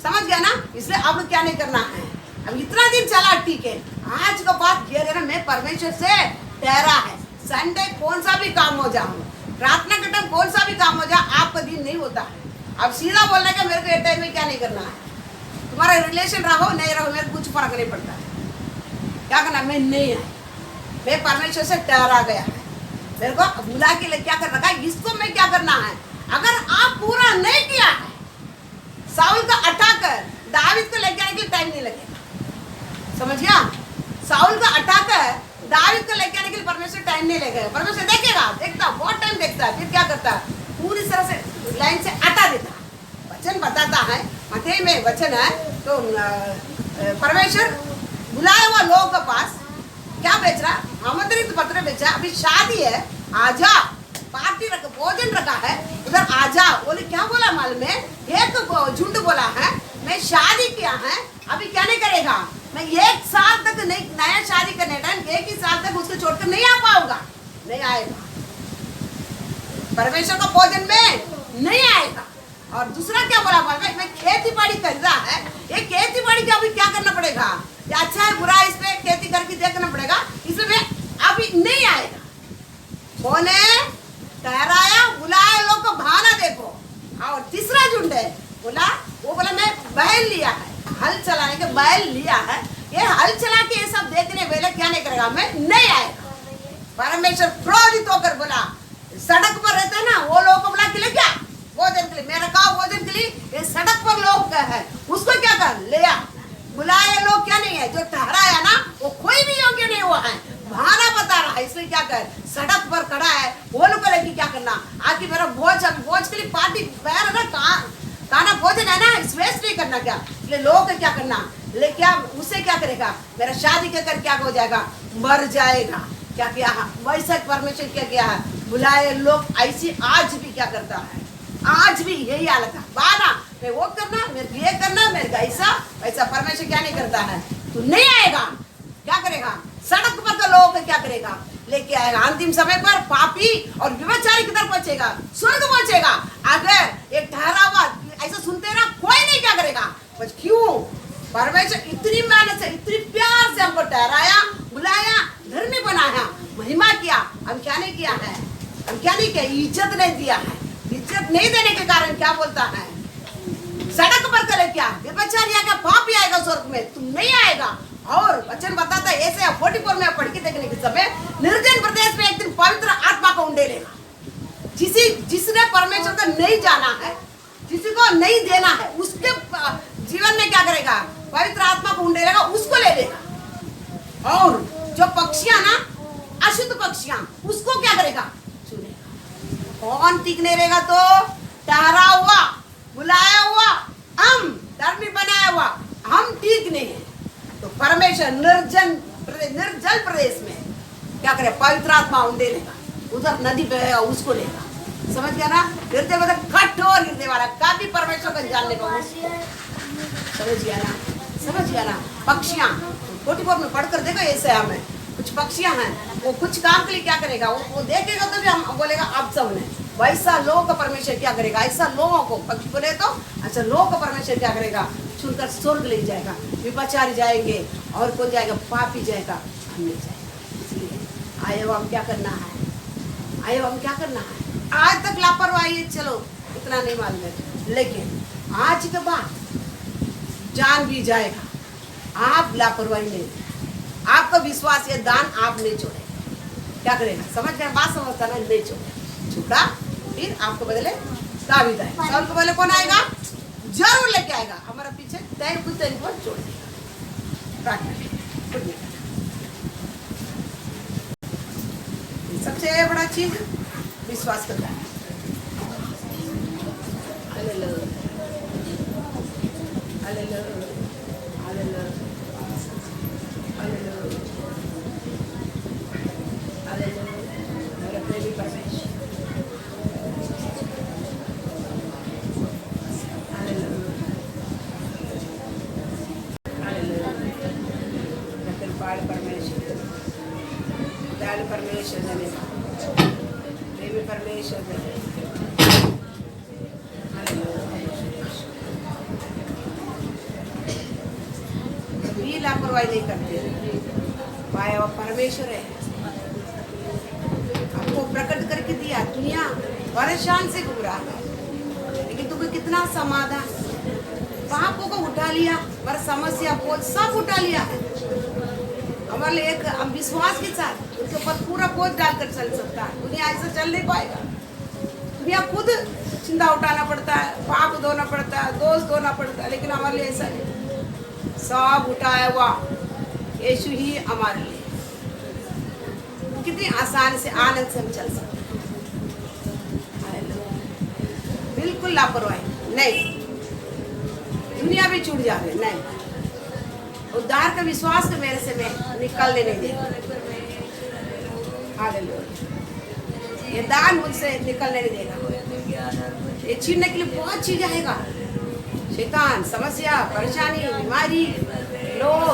समझ गया ना। इसलिए अब क्या नहीं करना है, अब इतना दिन चला ठीक है, आज का बात ये है ना, मैं परमेश्वर से ठहरा है। संडे कौन सा भी काम हो जाओ, प्रार्थना के टाइम कौन सा भी काम हो जाए, आपका दिन नहीं होता है। अब सीधा बोलने का मेरे को ये टाइम में क्या नहीं करना है, तुम्हारा रिलेशन रहो नहीं रहो मेरे को कुछ फर्क नहीं पड़ता है। क्या करना, मैं नहीं है, मैं परमेश्वर से ठहरा गया है, मेरे को बुला के लिए क्या कर रखा है, इसको मैं क्या करना है। अगर आप पूरा नहीं किया है, साउल का अटाकर दावीद को लेके आने के लिए टाइम नहीं लगेगा। समझ गया, साउल का अटाकर दावीद को लेके आने के लिए परमेश्वर टाइम नहीं लगेगा। परमेश्वर देखेगा, देखता बहुत टाइम देखता है, फिर क्या करता है, पूरी तरह से लाइन से हटा देता है। वचन बताता है, मत्ती में वचन है, तो परमेश्वर बुलाए हुआ लोगों के पास क्या बेच रहा, आमंत्रित पत्र बेचा, अभी शादी है, आजा, पार्टी रखा, भोजन रखा है, उधर आजा। बोले क्या बोला मालूम है, एक झुंड बोला है, मैं शादी किया है, अभी क्या नहीं करेगा, मैं 1 साल तक नहीं, नया शादी करने टाइम 1 ही साल तक उसको छोड़कर नहीं आ पाऊंगा, नहीं आएगा, परमेश्वर का भोजन में नहीं आएगा। और दूसरा क्या बोला मालूम है, मैं खेती बाड़ी कर रहा है, ये खेती बाड़ी का अभी क्या करना पड़ेगा, ये अच्छा है बुरा है, इस पे खेती करके देखना पड़ेगा, इसलिए अभी नहीं आएगा। कौन है, ठहराया बुलाया लोग को भाना देखो। और तीसरा झुंड है, बोला, वो बोला मैं बैल लिया है, हल चलाने के बैल लिया है, ये हल चला के ये सब देखने वेले क्या नहीं करेगा, मैं नहीं आएगा। परमेश्वर क्रोधित होकर बोला, सड़क पर रहते हैं ना वो लोग को बुला के ले क्या भोजन के लिए, मेरा कहा भोजन के लिए, ये सड़क पर लोग है, उसको क्या कर ले आ। बुलाए लोग क्या नहीं है, जो ठहराया ना वो कोई भी योग्य नहीं हुआ है, बहाना बता रहा है, इसलिए क्या कर, सड़क पर खड़ा है, वो लोग को लेके क्या करना, आके मेरा भोज के लिए पार्टी पैर ना खाना भोजन है ना, वेस्ट नहीं करना क्या, इसलिए लोग क्या करना ले, क्या उससे क्या करेगा, मेरा शादी के कर क्या हो जाएगा, मर जाएगा। क्या किया, वैसा परमेश्वर क्या किया है, बुलाए लोग ऐसी आज भी क्या करता है, आज भी यही हालत है, बाना मैं वो करना, मेरे ये करना, मेरे ऐसा वैसा, परमेश्वर क्या नहीं करता है, तू नहीं आएगा, क्या करेगा, सड़क पर तो लोग क्या करेगा, लेके आएगा, अंतिम समय पर पापी और व्यभिचारी किधर पहुंचेगा, स्वर्ग पहुंचेगा। अगर एक ठहरा हुआ ऐसा सुनते ना, कोई नहीं क्या करेगा, बस क्यों, परमेश्वर इतनी मेहनत से इतनी प्यार से हमको ठहराया, बुलाया, धर्मी बनाया, महिमा किया, हम क्या नहीं किया है, हम क्या नहीं किया, इज्जत नहीं दिया है, इज्जत नहीं देने के कारण क्या बोलता है, सड़क पर करे क्या, व्यभिचारी आएगा, पापी आएगा स्वर्ग में, तुम नहीं आएगा। और वचन बताता है ऐसे 44 में पढ़ के देखने के समय, निर्जन प्रदेश में एक दिन पवित्र आत्मा को उंडेलेगा। जिसने परमेश्वर को नहीं जाना है, किसी को नहीं देना है, उसके जीवन में क्या करेगा, पवित्र आत्मा को उंडेलेगा, उसको ले लेगा। और जो पक्षियां ना, अशुद्ध पक्षियां, उसको क्या करेगा, चुनेगा। कौन ठीक नहीं रहेगा, तो ठहरा हुआ, बुलाया हुआ, हम धर्मी बनाया हुआ, हम ठीक नहीं है, तो परमेश्वर निर्जल प्रदेश में क्या करे, पवित्र आत्मा उंडे लेगा, उधर नदी बहेगा, उसको लेगा। समझ गया ना, हृदय मतलब कठोर हृदय वाला, कभी परमेश्वर को जानने का, समझ गया ना, समझ गया ना। पक्षियां 44 में पढ़कर देखो, ऐसे हमें कुछ पक्षियां हैं, वो कुछ काम के लिए क्या करेगा, वो देखेगा तो भी हम बोलेगा आप सब ने, वैसा लोगों का परमेश्वर क्या करेगा, ऐसा लोगों को, पक्षी बोले तो ऐसा लोगों का परमेश्वर क्या करेगा, चुनकर स्वर्ग ले जाएगा। विपचारी जाएंगे और कौन जाएगा, पापी जाएगा, हम नहीं जाएगा। इसलिए आए हो हम क्या करना है, आए हो हम क्या करना है। आज तक लापरवाही है, चलो इतना नहीं मालूम है, लेकिन आज के बाद जान भी जाएगा, आप लापरवाही नहीं, आपका विश्वास, ये दान आप नहीं छोड़े, क्या करेगा, समझ गए बात, समझता ना, नहीं छोड़े, छुड़ा, फिर आपको बदले दावीद आएगा, साउल को बदले कौन आएगा, जरूर लेके आएगा, हमारा पीछे तैन कुछ तैन को छोड़ देगा। सबसे बड़ा चीज विश्वास करता है। Hallelujah, hallelujah, hallelujah, hallelujah, hallelujah, मेरे प्रेमी परमेश्वर, परमेश्वर धन्यवाद, प्रेमी परमेश्वर धन्यवाद। कभी लापरवाही नहीं करते, पाया हुआ परमेश्वर है, आपको प्रकट करके दिया। दुनिया परेशान से घूम रहा है, लेकिन तुम्हें कितना समाधान, पापों को उठा लिया, पर समस्या बोझ सब उठा लिया है हमारे लिए। एक हम विश्वास के साथ उसके ऊपर पूरा बोझ डालकर चल सकता है। दुनिया ऐसा चल नहीं पाएगा। दुनिया खुद चिंता उठाना पड़ता है, पाप धोना पड़ता है, दोष धोना पड़ता है, लेकिन हमारे लिए ऐसा नहीं, सब उठाया हुआ यीशु ही हमारे लिए। कितनी आसानी से आनंद से हम चल सकते हैं, बिल्कुल लापरवाही नहीं। दुनिया भी छूट जावे नहीं, उद्धार का विश्वास तो मेरे से मैं निकलने नहीं देगा। हालेलुया, ये दान मुझसे निकलने नहीं देगा। ये छीनने के लिए बहुत चीज आएगा, शैतान, समस्या, परेशानी, बीमारी, लोग